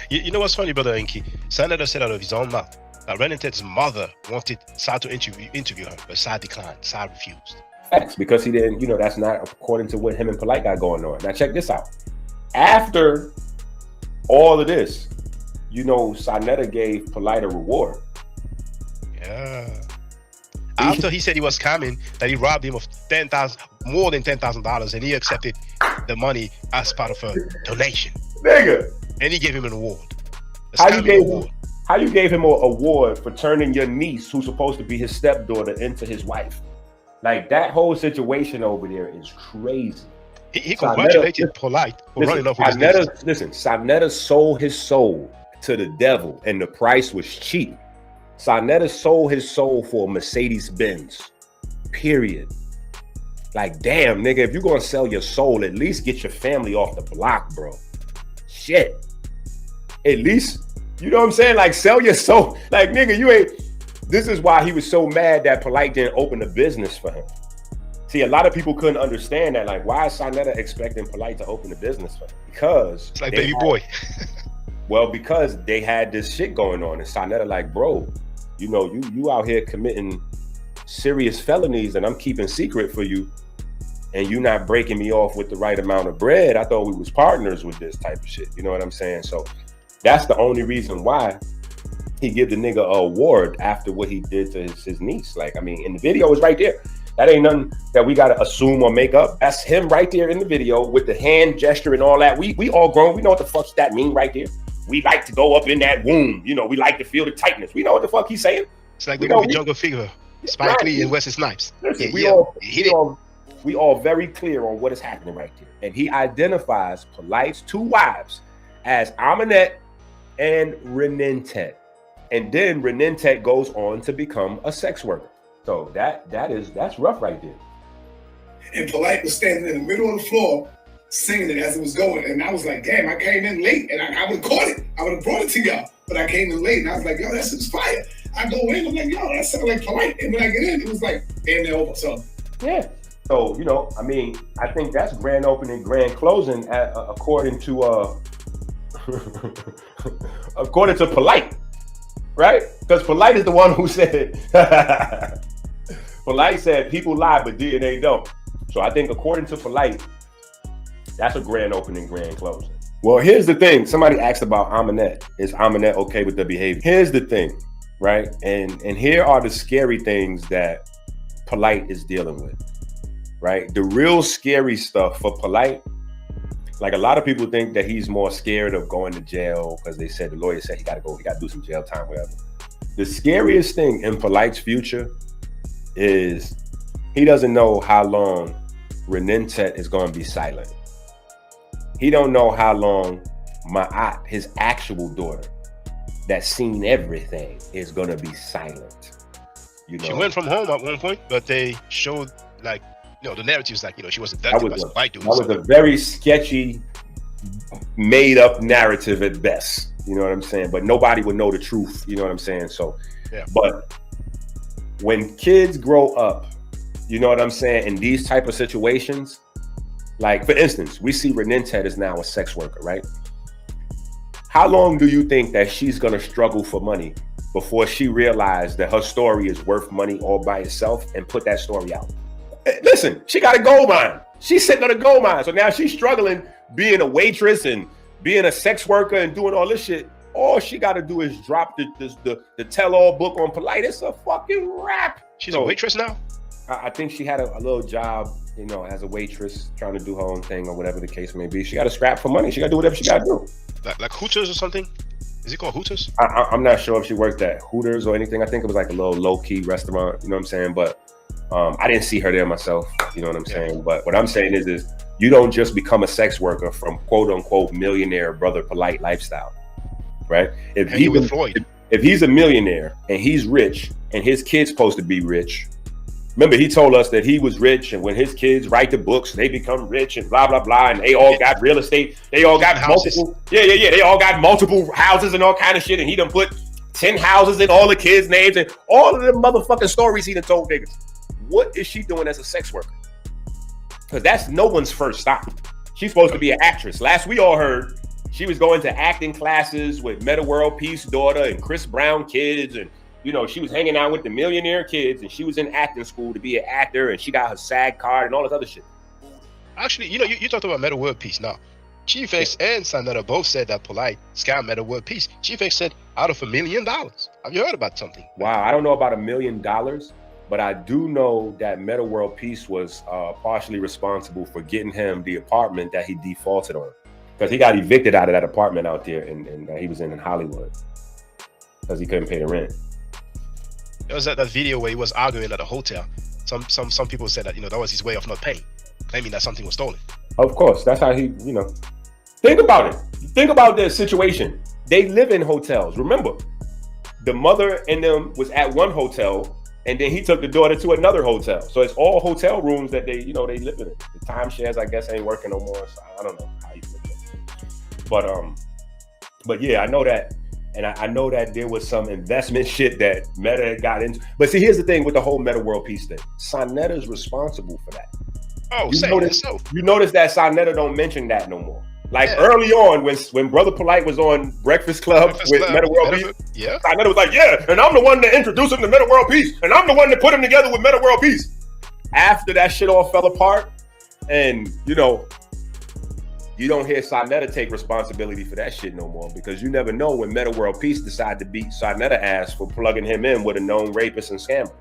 You know what's funny, brother Enqi? Saneter said out of his own mouth that Renintet's mother wanted Sa to interview her, but Sa declined. Sa refused. Facts, because he didn't, that's not according to what him and Polight got going on. Now check this out. After all of this, Saunetta gave Polight a reward. Yeah. After he said he was coming, that he robbed him of more than $10,000, and he accepted the money as part of a donation. Nigga. And he gave him an award. How you gave him an award for turning your niece, who's supposed to be his stepdaughter, into his wife? Like, that whole situation over there is crazy. He congratulated Polight for running off with his niece. Listen, Saunetta sold his soul to the devil, and the price was cheap. Saunetta sold his soul for a Mercedes-Benz, period. Like, damn, nigga, if you're gonna sell your soul, at least get your family off the block, bro. Shit. At least, you know what I'm saying? Like, sell your soul. Like, nigga, you ain't... This is why he was so mad that Polight didn't open a business for him. See, a lot of people couldn't understand that. Like, why is Saunetta expecting Polight to open a business for him? Because... It's like baby boy. Well, because they had this shit going on. And Saunetta like, bro, you out here committing serious felonies and I'm keeping secret for you. And you not breaking me off with the right amount of bread. I thought we was partners with this type of shit. You know what I'm saying? So that's the only reason why he give the nigga a award after what he did to his niece. Like, I mean, in the video is right there. That ain't nothing that we gotta assume or make up. That's him right there in the video with the hand gesture and all that. We all grown. We know what the fuck that mean right there. We like to go up in that womb. We like to feel the tightness. We know what the fuck he's saying. It's like the movie Jungle Fever, Spike Lee and Wesley Snipes. Listen, we all very clear on what is happening right there. And he identifies Polight's two wives as Aminette and Renintet. And then Renintet goes on to become a sex worker. So that's rough right there. And Polight was standing in the middle of the floor singing it as it was going. And I was like, damn, I came in late and I would have caught it. I would have brought it to y'all. But I came in late and I was like, yo, that's inspired. I go in, I'm like, yo, that sounded like Polight. And when I get in, it was like, damn, they're over. So, yeah. So, I mean, I think that's grand opening, grand closing according to Polight, right? Because Polight is the one who said, Polight said people lie, but DNA don't. So I think according to Polight, that's a grand opening, grand closing. Well, here's the thing. Somebody asked about Aminette. Is Aminette okay with the behavior? Here's the thing. right? And here are the scary things that Polight is dealing with, right? The real scary stuff for Polight, like a lot of people think that he's more scared of going to jail because they said the lawyer said he got to do some jail time, whatever. The scariest thing in Polight's future is he doesn't know how long Renintet is going to be silent. He don't know how long Ma'at, his actual daughter, that's seen everything, is going to be silent. You know, she went from home at one point, but they showed like, you know, the narratives like, you know, she was abducted by some white dude. That was a very sketchy, made up narrative at best. You know what I'm saying? But nobody would know the truth. You know what I'm saying? So, yeah. But when kids grow up, you know what I'm saying, in these type of situations, like for instance, we see Renintet is now a sex worker, right? How long do you think that she's gonna struggle for money before she realized that her story is worth money all by itself and put that story out? Listen, she got a gold mine. She's sitting on a gold mine. So now she's struggling being a waitress and being a sex worker and doing all this shit. All she got to do is drop the tell-all book on Polight. It's a fucking wrap. She's a waitress now? I think she had a little job, you know, as a waitress, trying to do her own thing or whatever the case may be. She got to scrap for money. She got to do whatever she got to do. Like Hooters or something? Is it called Hooters? I'm not sure if she worked at Hooters or anything. I think it was like a little low-key restaurant, you know what I'm saying? But I didn't see her there myself, you know what I'm saying? But what I'm saying is you don't just become a sex worker from quote-unquote millionaire brother Polight lifestyle, right? If he's a millionaire and he's rich and his kid's supposed to be rich, remember he told us that he was rich and when his kids write the books, they become rich and blah, blah, blah, and they all got real estate. They all got multiple, they all got multiple houses and all kind of shit, and he done put 10 houses in all the kids' names and all of the motherfucking stories he done told niggas. What is she doing as a sex worker? Because that's no one's first stop. She's supposed to be an actress. Last we all heard, she was going to acting classes with Metta World Peace daughter and Chris Brown kids. And, you know, she was hanging out with the millionaire kids and she was in acting school to be an actor and she got her SAG card and all this other shit. Actually, you know, you talked about Metta World Peace. Now, Chief X and Saunetta both said that Polight scammed Metta World Peace. Chief X said out of $1 million. Have you heard about something? Wow, I don't know about $1 million. But I do know that Metta World Peace was partially responsible for getting him the apartment that he defaulted on. Because he got evicted out of that apartment out there and he was in Hollywood. Because he couldn't pay the rent. There was that video where he was arguing at a hotel. Some people said that, you know, that was his way of not paying. Claiming that something was stolen. Of course, that's how he, you know. Think about it. Think about their situation. They live in hotels. Remember, the mother and them was at one hotel. And then he took the daughter to another hotel. So it's all hotel rooms that they, you know, they live in. The timeshares, I guess, ain't working no more. So I don't know how you live it. But yeah, I know that. And I know that there was some investment shit that Metta got into. But see, here's the thing with the whole Metta World Peace thing. Saunetta is responsible for that. Oh, you notice that Saunetta don't mention that no more. Like early on, when Brother Polight was on Breakfast Club with Metta World Peace, Saunetta was like, yeah, and I'm the one that introduced him to Metta World Peace, and I'm the one that put him together with Metta World Peace. After that shit all fell apart, and you know, you don't hear Saunetta take responsibility for that shit no more because you never know when Metta World Peace decide to beat Saunetta ass for plugging him in with a known rapist and scammer.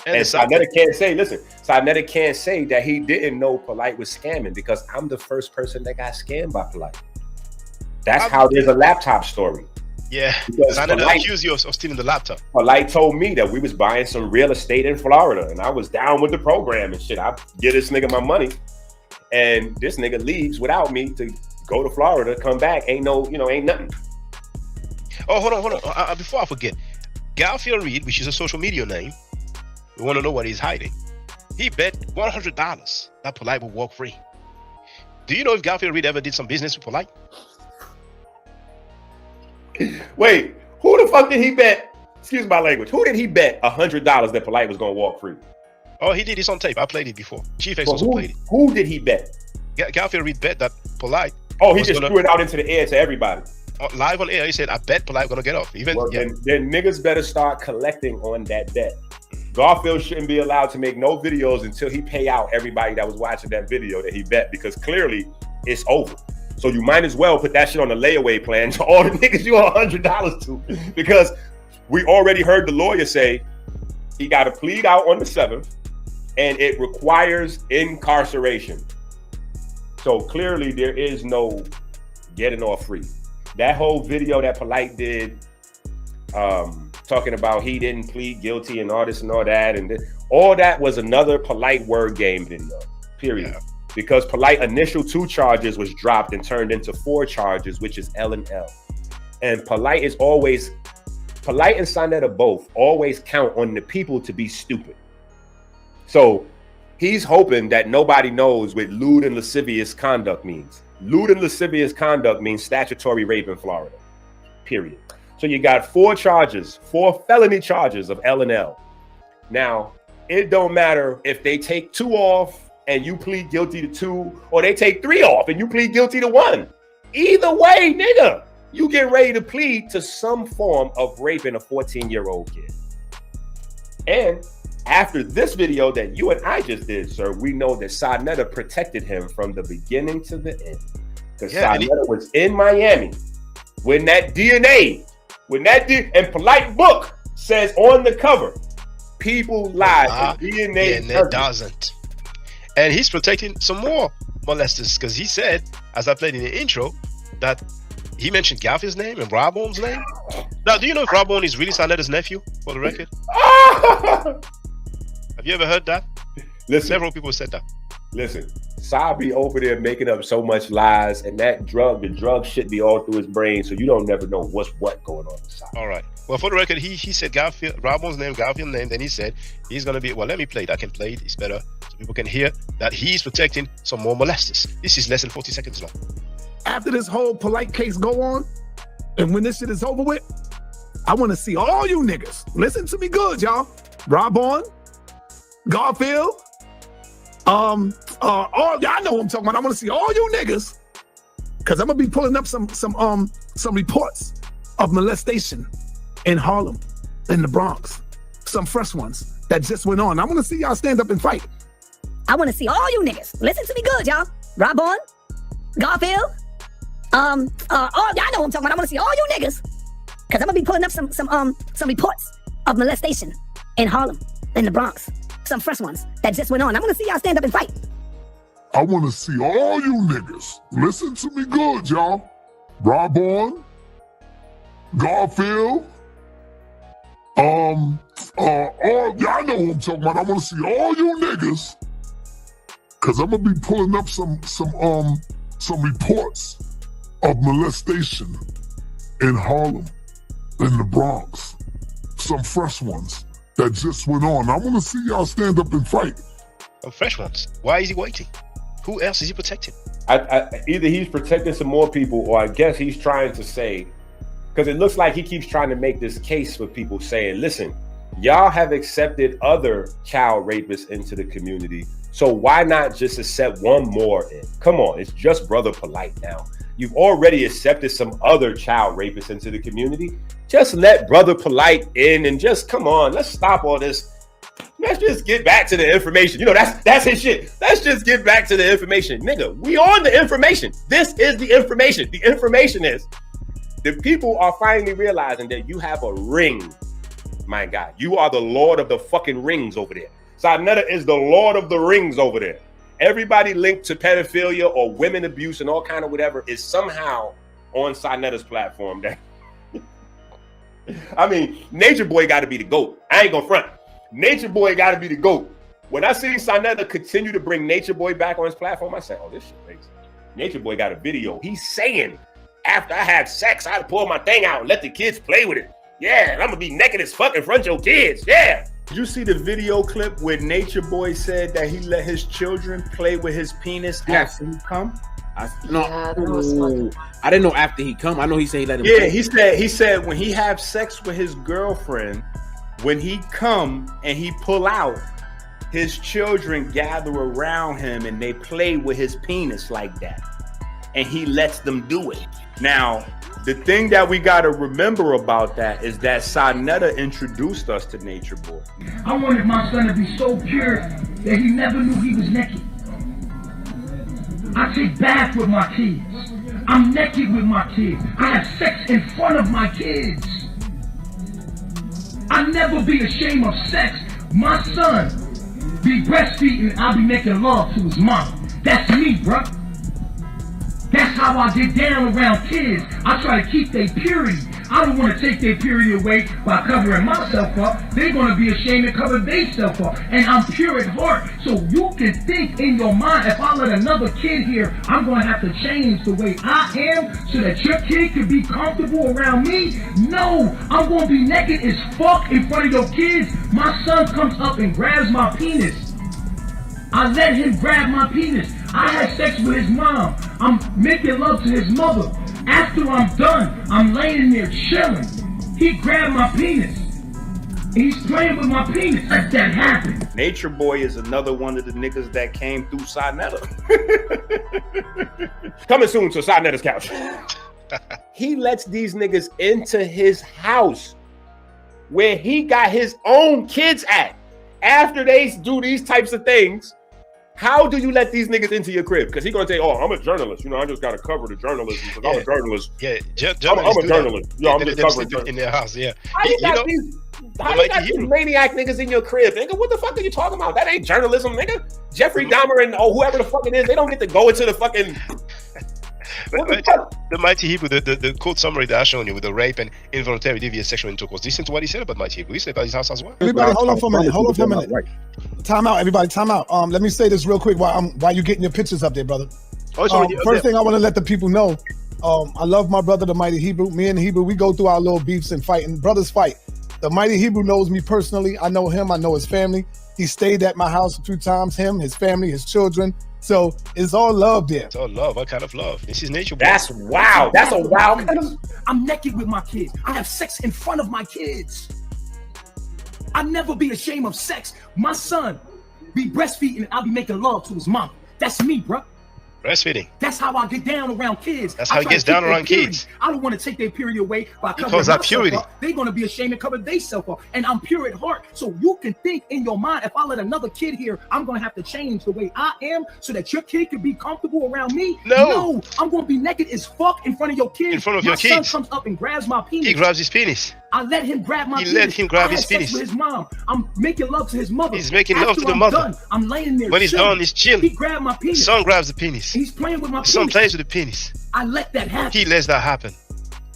And Saunetta can't say, listen, Saunetta can't say that he didn't know Polight was scamming because I'm the first person that got scammed by Polight. That's how there's a laptop story. Yeah, because Saunetta accused you of stealing the laptop. Polight told me that we was buying some real estate in Florida and I was down with the program and shit. I get this nigga my money and this nigga leaves without me to go to Florida, come back, ain't nothing. Oh, hold on. Before I forget, Garfield Reed, which is a social media name, we want to know what he's hiding. He bet $100 that Polight will walk free. Do you know if Garfield Reed ever did some business with Polight? Wait, who the fuck did he bet? Excuse my language. Who did he bet $100 that Polight was going to walk free? Oh, he did this on tape. I played it before. Chief X also played it. Who did he bet? Garfield Reed bet that Polight. Oh, he just threw it out into the air to everybody. Live on air, he said, I bet Polight going to get off. Then niggas better start collecting on that bet. Garfield shouldn't be allowed to make no videos until he pay out everybody that was watching that video that he bet because clearly it's over. So you might as well put that shit on the layaway plan to all the niggas you owe $100 to because We already heard the lawyer say he got to plead out on the 7th, and it requires incarceration. So clearly there is no getting off free. That whole video that Polight did, talking about he didn't plead guilty and all this and all that, and all that was another Polight word game video, period. Yeah. Because Polight initial 2 charges was dropped and turned into 4 charges, which is L and L. And Polight and Saunetta both always count on the people to be stupid. So he's hoping that nobody knows what lewd and lascivious conduct means. Lewd and lascivious conduct means statutory rape in Florida, period. So you got 4 charges, 4 felony charges of L and L. Now, it don't matter if they take 2 off and you plead guilty to 2, or they take 3 off and you plead guilty to 1. Either way, nigga, you get ready to plead to some form of raping a 14-year-old kid. And after this video that you and I just did, sir, we know that Saunetta protected him from the beginning to the end. Because Saunetta was in Miami when that DNA, and Polight book says on the cover, people lie, DNA and it doesn't. And he's protecting some more molesters, because he said, as I played in the intro, that he mentioned Garfield's name and Rabone's name. Now, do you know if Rabone is really Saunetta's nephew, for the record? Have you ever heard that? Listen, several people said that. Listen, Sa be over there making up so much lies, and the drug shit be all through his brain, so you don't never know what's what going on with Sa. All right. Well, for the record, he said Rabone's name, Garfield's name, then he said he's going to be, well, let me play it. I can play it. It's better so people can hear that he's protecting some more molesters. This is less than 40 seconds long. After this whole Polight case go on, and when this shit is over with, I want to see all you niggas. Listen to me good, y'all. Rabone, Garfield, all y'all know what I'm talking about. I want to see all you niggas, because I'm gonna be pulling up some reports of molestation in Harlem, in the Bronx, some fresh ones that just went on. I want to see y'all stand up and fight. I want to see all you niggas. Listen to me good, y'all. Rabone, Garfield, all y'all know what I'm talking about. I want to see all you niggas, because I'm gonna be pulling up some reports of molestation in Harlem, in the Bronx, some fresh ones that just went on. I want to see y'all stand up and fight. I want to see all you niggas. Listen to me good, y'all. Rabone, Garfield, all y'all know what I'm talking about. I want to see all you niggas, because I'm gonna be pulling up some reports of molestation in Harlem, in the Bronx, some fresh ones that just went on. I want to see y'all stand up and fight. Fresh ones. Why is he waiting? Who else is he protecting? Either he's protecting some more people, or I guess he's trying to say, because it looks like he keeps trying to make this case for people saying, listen, y'all have accepted other child rapists into the community, so why not just accept one more in? Come on, it's just Brother Polight now. You've already accepted some other child rapists into the community. Just let Brother Polight in and just, come on, let's stop all this. Let's just get back to the information. You know, that's his shit. Let's just get back to the information. Nigga, we on the information. This is the information. The information is the people are finally realizing that you have a ring, my guy. You are the Lord of the fucking rings over there. Saunetta is the Lord of the rings over there. Everybody linked to pedophilia or women abuse and all kind of whatever is somehow on Saunetta's platform. I mean, Nature Boy got to be the GOAT. I ain't gonna front. Nature Boy got to be the GOAT. When I see Saunetta continue to bring Nature Boy back on his platform, I say, oh, this shit crazy. Nature Boy got a video. He's saying, after I had sex, I had to pull my thing out and let the kids play with it. Yeah, and I'm gonna be naked as fuck in front of your kids. Yeah. Did you see the video clip where Nature Boy said that he let his children play with his penis after he come? I didn't know after he come. I know he said he let him. Yeah, he said when he have sex with his girlfriend, when he come and he pull out, his children gather around him and they play with his penis like that, and he lets them do it. Now, the thing that we got to remember about that is that Saunetta introduced us to Nature Boy. I wanted my son to be so pure that he never knew he was naked. I take baths with my kids. I'm naked with my kids. I have sex in front of my kids. I never be ashamed of sex. My son be breastfeeding, I'll be making love to his mom. That's me, bruh. That's how I get down around kids. I try to keep their purity. I don't want to take their purity away by covering myself up. They're going to be ashamed to cover themselves up. And I'm pure at heart. So you can think in your mind, if I let another kid here, I'm going to have to change the way I am so that your kid can be comfortable around me. No, I'm going to be naked as fuck in front of your kids. My son comes up and grabs my penis. I let him grab my penis. I had sex with his mom. I'm making love to his mother. After I'm done, I'm laying there chilling. He grabbed my penis. He's playing with my penis. Let that happen. Nature Boy is another one of the niggas that came through Saunetta. Coming soon to Saunetta's couch. He lets these niggas into his house where he got his own kids at. After they do these types of things, how do you let these niggas into your crib? Because he's going to say, oh, I'm a journalist. You know, I just got to cover the journalism because I'm a journalist. Yeah, I'm a journalist. Yeah, I'm just covering in their house, yeah. How you got these maniac niggas in your crib, nigga? What the fuck are you talking about? That ain't journalism, nigga. Jeffrey Dahmer and whoever the fuck it is, they don't get to go into the fucking... The Mighty Hebrew, the quote summary that I shown you with the rape and involuntary deviant sexual intercourse. Listen to what he said about Mighty Hebrew. He said about his house as well. Everybody, hold on for a minute. Hold on for a minute. Time out, everybody. Time out. Let me say this real quick while you getting your pictures up there, brother. First thing I want to let the people know. I love my brother, the Mighty Hebrew. Me and Hebrew, we go through our little beefs and fighting. Brothers fight. The Mighty Hebrew knows me personally. I know him. I know his family. He stayed at my house a few times. Him, his family, his children. So it's all love there. It's all love. What kind of love? This is nature. That's wow. That's a wow. I'm naked with my kids. I have sex in front of my kids. I never be ashamed of sex. My son be breastfeeding. I'll be making love to his mom. That's me, bro. Breastfeeding. That's how I get down around kids. That's how he gets down around kids. I don't want to take their purity away by covering because that purity. Up. They're going to be ashamed to cover themselves up. And I'm pure at heart. So you can think in your mind, if I let another kid here, I'm going to have to change the way I am so that your kid can be comfortable around me. No, I'm going to be naked as fuck in front of your kids. In front of your kids. My son comes up and grabs my penis. He grabs his penis. I let him grab my penis. He let him grab his penis. Sex with his mom. I'm making love to his mother. He's making love to the mother. Done, I'm laying there. When he's done, he's chilling. He grabbed my penis. The son grabs the penis. He's playing with my penis. The son plays with the penis. I let that happen. He lets that happen.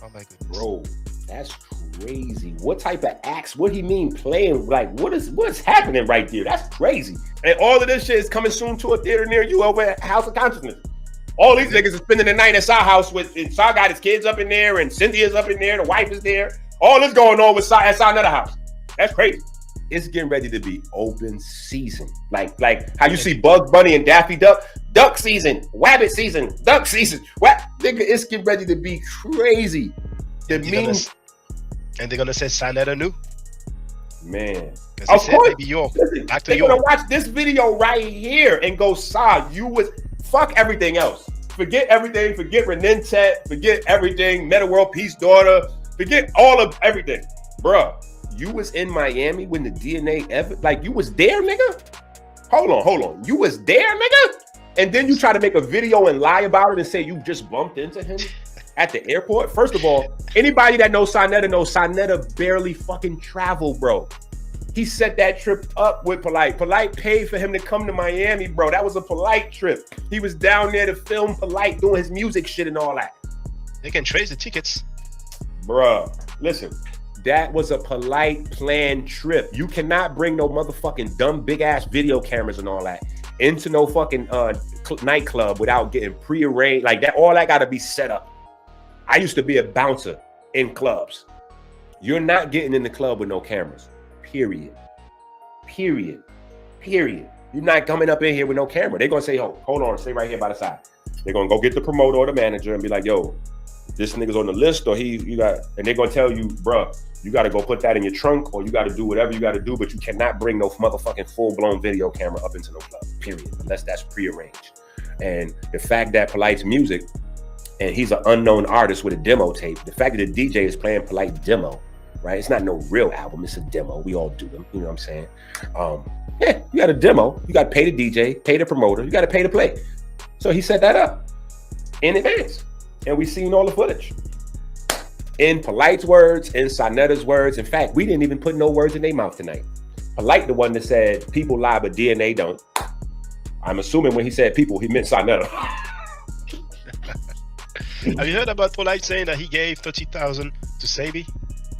Oh my goodness. Bro, that's crazy. What type of acts? What do he mean playing? Like, what's happening right there? That's crazy. And all of this shit is coming soon to a theater near you over at House of Consciousness. All these niggas are spending the night at Saw House with Saw got his kids up in there and Cynthia's up in there, the wife is there. All this going on with Saw at Saunetta House. That's crazy. It's getting ready to be open season. Like how you see Bugs Bunny and Daffy Duck season, Wabbit season, Duck season. What? Nigga, it's getting ready to be crazy. And they're gonna say Saunetta knew. Man. Of course. Baby York. Listen, they're gonna watch this video right here and go, Saw, you was fuck everything else. Forget everything, forget Renintet, forget everything, Meta World Peace Daughter, forget all of everything. Bruh, you was in Miami when the DNA you was there, nigga? Hold on. You was there, nigga? And then you try to make a video and lie about it and say you just bumped into him at the airport? First of all, anybody that knows Saunetta barely fucking traveled, bro. He set that trip up with Polight. Polight paid for him to come to Miami, bro. That was a Polight trip. He was down there to film Polight doing his music shit and all that. They can trace the tickets. Bruh, listen. That was a Polight planned trip. You cannot bring no motherfucking dumb big ass video cameras and all that into no fucking nightclub without getting prearranged. Like that, all that gotta be set up. I used to be a bouncer in clubs. You're not getting in the club with no cameras. Period. You're not coming up in here with no camera. They're gonna say, oh, hold on, stay right here by the side. They're gonna go get the promoter or the manager and be like, yo, this nigga's on the list, or and they're gonna tell you, bruh, you gotta go put that in your trunk, or you gotta do whatever you gotta do, but you cannot bring no motherfucking full-blown video camera up into no club, period, unless that's prearranged. And the fact that Polight's music, and he's an unknown artist with a demo tape, the fact that the DJ is playing Polight demo, right? It's not no real album, it's a demo. We all do them, you know what I'm saying? Yeah, you got a demo, you gotta pay the DJ, pay the promoter, you gotta pay to play. So he set that up in advance. And we seen all the footage. In Polight's words, in Saunetta's words. In fact, we didn't even put no words in their mouth tonight. Polight, the one that said people lie, but DNA don't. I'm assuming when he said people, he meant Saunetta. Have you heard about Polight saying that he gave 30,000 to Sabi?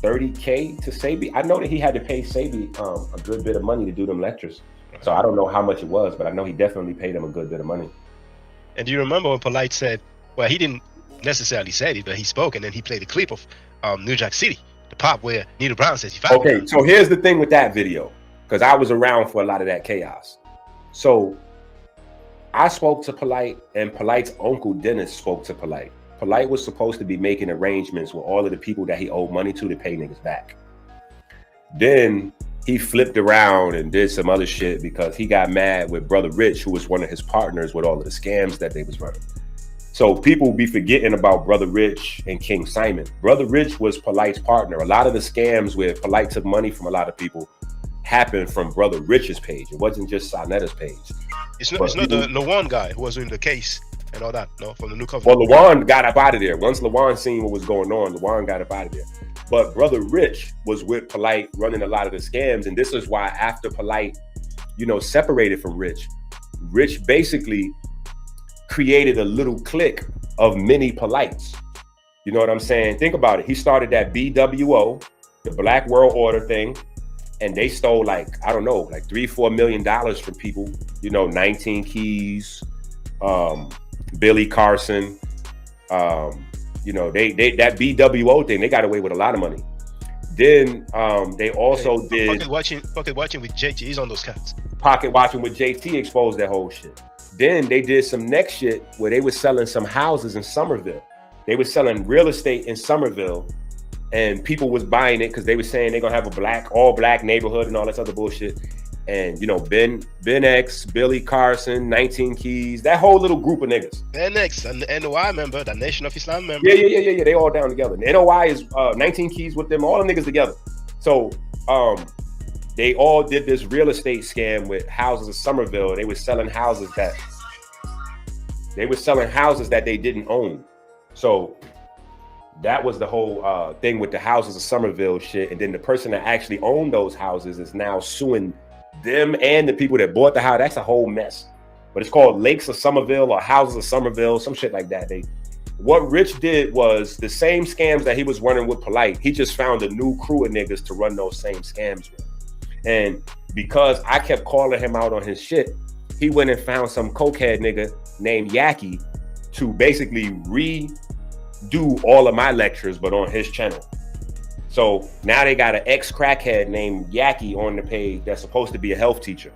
30K to Sabi? I know that he had to pay Sabi a good bit of money to do them lectures. So I don't know how much it was, but I know he definitely paid him a good bit of money. And do you remember when Polight said, well, he didn't necessarily say it, but he spoke, and then he played a clip of New Jack City, the pop where Nita Brown says he found Okay, so here's the thing with that video, because I was around for a lot of that chaos. So I spoke to Polight, and Polight's uncle Dennis spoke to Polight. Polight was supposed to be making arrangements with all of the people that he owed money to pay niggas back. Then he flipped around and did some other shit because he got mad with Brother Rich, who was one of his partners with all of the scams that they was running. So people be forgetting about Brother Rich and King Simon. Brother Rich was Polight's partner. A lot of the scams where Polight took money from a lot of people happened from Brother Rich's page. It wasn't just Saunetta's page. It's not the Lawan guy who was in the case and all that, no, from the new cover. Well, Lawan got up out of there. Once Lawan seen what was going on, Lawan got up out of there. But Brother Rich was with Polight running a lot of the scams. And this is why after Polight, separated from Rich, Rich basically created a little clique of mini Polights. You know what I'm saying? Think about it. He started that BWO, the Black World Order thing. And they stole like $3-4 million from people, 19 Keys, Billy Carson, that BWO thing, they got away with a lot of money. Then they also did pocket watching with JT. He's on those cats. Pocket watching with JT exposed that whole shit. Then they did some next shit where they were selling some houses in Somerville. They were selling real estate in Somerville, and people was buying it because they were saying they're gonna have a all black neighborhood and all this other bullshit. And Ben X, Billy Carson, 19 Keys, that whole little group of niggas. Ben X, and the NOI member, the Nation of Islam member. Yeah. They all down together. The NOI is 19 Keys with them, all the niggas together. So they all did this real estate scam with houses in Somerville. They were selling houses that they didn't own. So that was the whole thing with the houses of Somerville shit. And then the person that actually owned those houses is now suing them and the people that bought the house. That's a whole mess. But it's called Lakes of Somerville or Houses of Somerville, some shit like that. What Rich did was the same scams that he was running with Polight. He just found a new crew of niggas to run those same scams with. And because I kept calling him out on his shit, he went and found some cokehead nigga named Yaki to basically redo all of my lectures, but on his channel. So now they got an ex-crackhead named Yaki on the page that's supposed to be a health teacher.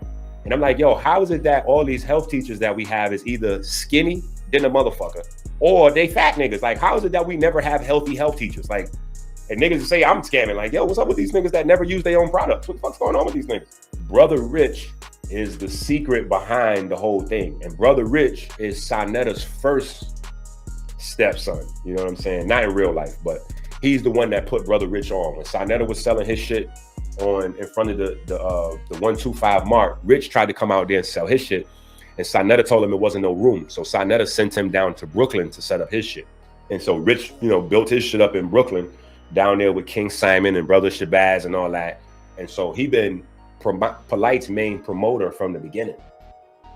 And I'm like, yo, how is it that all these health teachers that we have is either skinny than a motherfucker or they fat niggas? Like, how is it that we never have healthy health teachers? Like, and niggas say I'm scamming. Like, yo, what's up with these niggas that never use their own products? What the fuck's going on with these niggas? Brother Rich is the secret behind the whole thing. And Brother Rich is Saunetta's first stepson. You know what I'm saying? Not in real life, but he's the one that put Brother Rich on. When Saunetta was selling his shit in front of the 125 mark, Rich tried to come out there and sell his shit, and Saunetta told him it wasn't no room. So Saunetta sent him down to Brooklyn to set up his shit. And so Rich, built his shit up in Brooklyn, down there with King Simon and Brother Vybez and all that. And so he been Polight's main promoter from the beginning.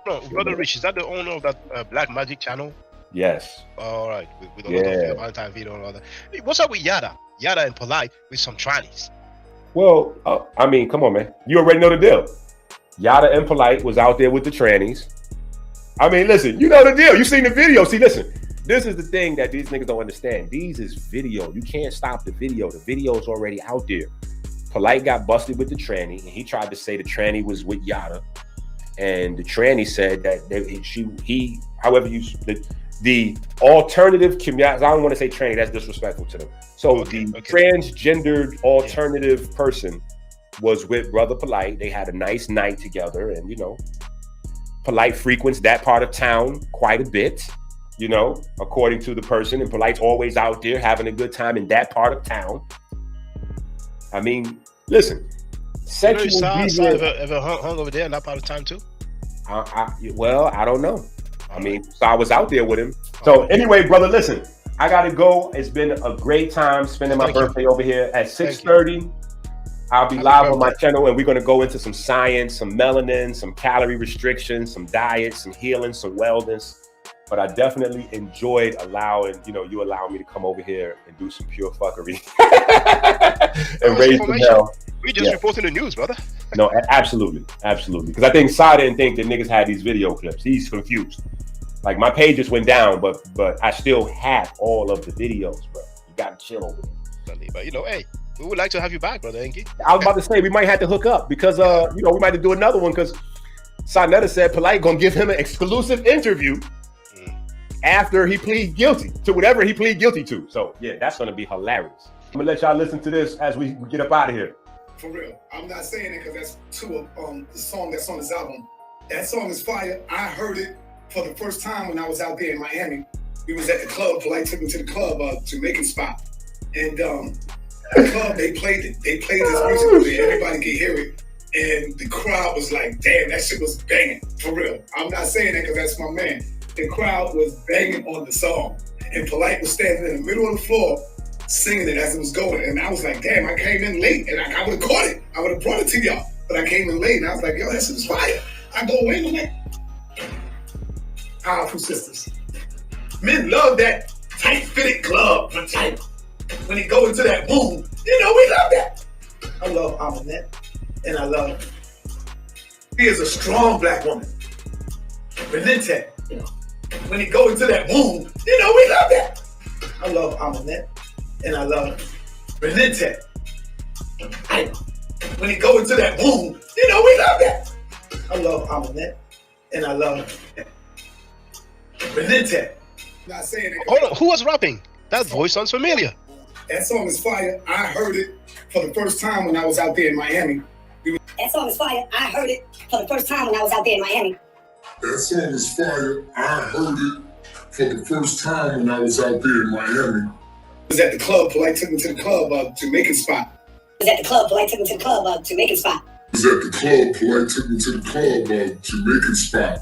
No, Brother Rich, is that the owner of that Black Magic channel? Yes. All right. With a lot of Valentine video and all that. What's up with Yada and Polight with some trannies? Well, I mean, come on, man. You already know the deal. Yada and Polight was out there with the trannies. I mean, listen, you know the deal. You seen the video. See, listen, this is the thing that these niggas don't understand. These is video. You can't stop the video. The video is already out there. Polight got busted with the tranny, and he tried to say the tranny was with Yada. And the tranny said that the alternative community, I don't want to say tranny, that's disrespectful to them. So transgendered alternative person was with Brother Polight. They had a nice night together, and Polight frequents that part of town quite a bit, according to the person, and Polight's always out there having a good time in that part of town. I mean, listen, sexual ever hung over there in that part of town too? Well, I don't know. I mean, so I was out there with him. So anyway, brother, listen, I gotta go. It's been a great time spending my birthday over here at 6:30. I'll be live on my channel, and we're gonna go into some science, some melanin, some calorie restrictions, some diet, some healing, some wellness. But I definitely enjoyed allowing, you allow me to come over here and do some pure fuckery and raise the hell. We just reporting the news, brother. No, absolutely. Because I think Sa didn't think that niggas had these video clips. He's confused. Like, my page just went down, but I still have all of the videos, bro. You gotta chill over there. But hey, we would like to have you back, brother Enqi. I was about to say we might have to hook up because we might have to do another one because Saunetta said Polight gonna give him an exclusive interview after he pleads guilty to whatever he plead guilty to. So yeah, that's gonna be hilarious. I'm gonna let y'all listen to this as we get up out of here. For real, I'm not saying it because that's the song that's on this album. That song is fire. I heard it for the first time when I was out there in Miami. We was at the club. Polight took me to the club, Jamaican spot, and the club they played it. They played this music where everybody could hear it, and the crowd was like, "Damn, that shit was banging." For real, I'm not saying that because that's my man. The crowd was banging on the song, and Polight was standing in the middle of the floor singing it as it was going. And I was like, damn, I came in late, and I would have caught it. I would have brought it to y'all, but I came in late, and I was like, yo, that shit is fire. I go in, I'm like, powerful sisters. Men love that tight-fitted club for type. When they go into that boom, we love that. I love Amanette, and I love, she is a strong black woman. Renintet. When he go into that boom, we love that. I love Amanette, and I love Renintet. When he go into that boom, we love that. I love Amanette, and I love Renintet. Not saying it. Hold on, who was rapping? That voice sounds familiar. That song is fire. I heard it for the first time when I was out there in Miami. That song is fire. I heard it for the first time when I was out there in Miami. That song is fire. I heard it for the first time when I was out there in Miami. I was at the club. Polight took me to the club, Jamaican spot. I was at the club. Polight took me to the club, Jamaican spot. I was at the club. Polight took me to the club, Jamaican spot.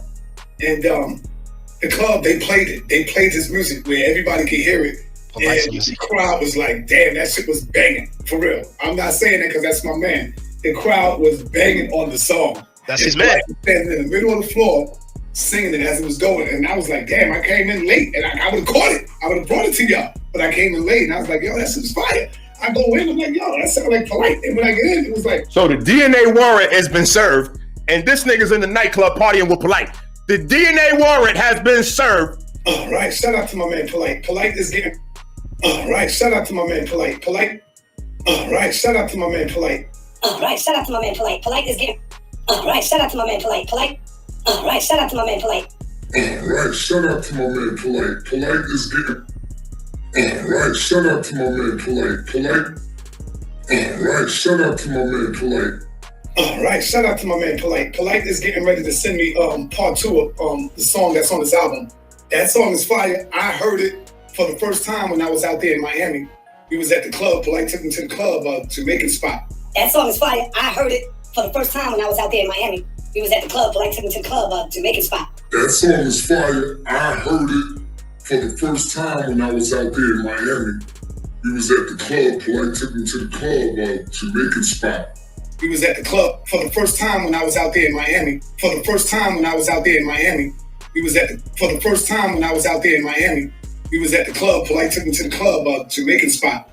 And the club, they played it. They played this music where everybody could hear it. And the crowd was like, damn, that shit was banging. For real. I'm not saying that because that's my man. The crowd was banging on the song. That's his man. Standing in the middle of the floor, singing it as it was going. And I was like, damn, I came in late, and I would have caught it. I would have brought it to y'all. But I came in late, and I was like, yo, that shit's fire. I go in, I'm like, yo, that sounded like Polight. And when I get in, it was like... So the DNA warrant has been served, and this nigga's in the nightclub partying with Polight. The DNA warrant has been served. All right, shout out to my man, Polight. Polight is getting... All right, shout out to my man, Polight. Polight... All right, shout out to my man, Polight. All right, shout out to my man, Polight. Polight is getting... All right, shout out to my man, Polight. Polight... All right, shout out to my man, Polight. All right, shout out to my man, Polight. Polight is getting... All right, shout out to my man, Polight. Polight... All right, shout out to my man, Polight. All right, shout out to my man, Polight. Polight is getting ready to send me part 2 of the song that's on this album. That song is fire. I heard it for the first time when I was out there in Miami. We was at the club. Polight took me to the club, Jamaican spot. That song is fire. I heard it for the first time when I was out there in Miami. We was at the club. Polight took me to the club, Jamaican spot. That song is fire. I heard it for the first time when I was out there in Miami. We was at the club. Polight took me to the club, Jamaican spot. We was at the club for the first time when I was out there in Miami. For the first time when I was out there in Miami. We was at the for the first time when I was out there in Miami. We was at the club. Polight took me to the club, Jamaican spot.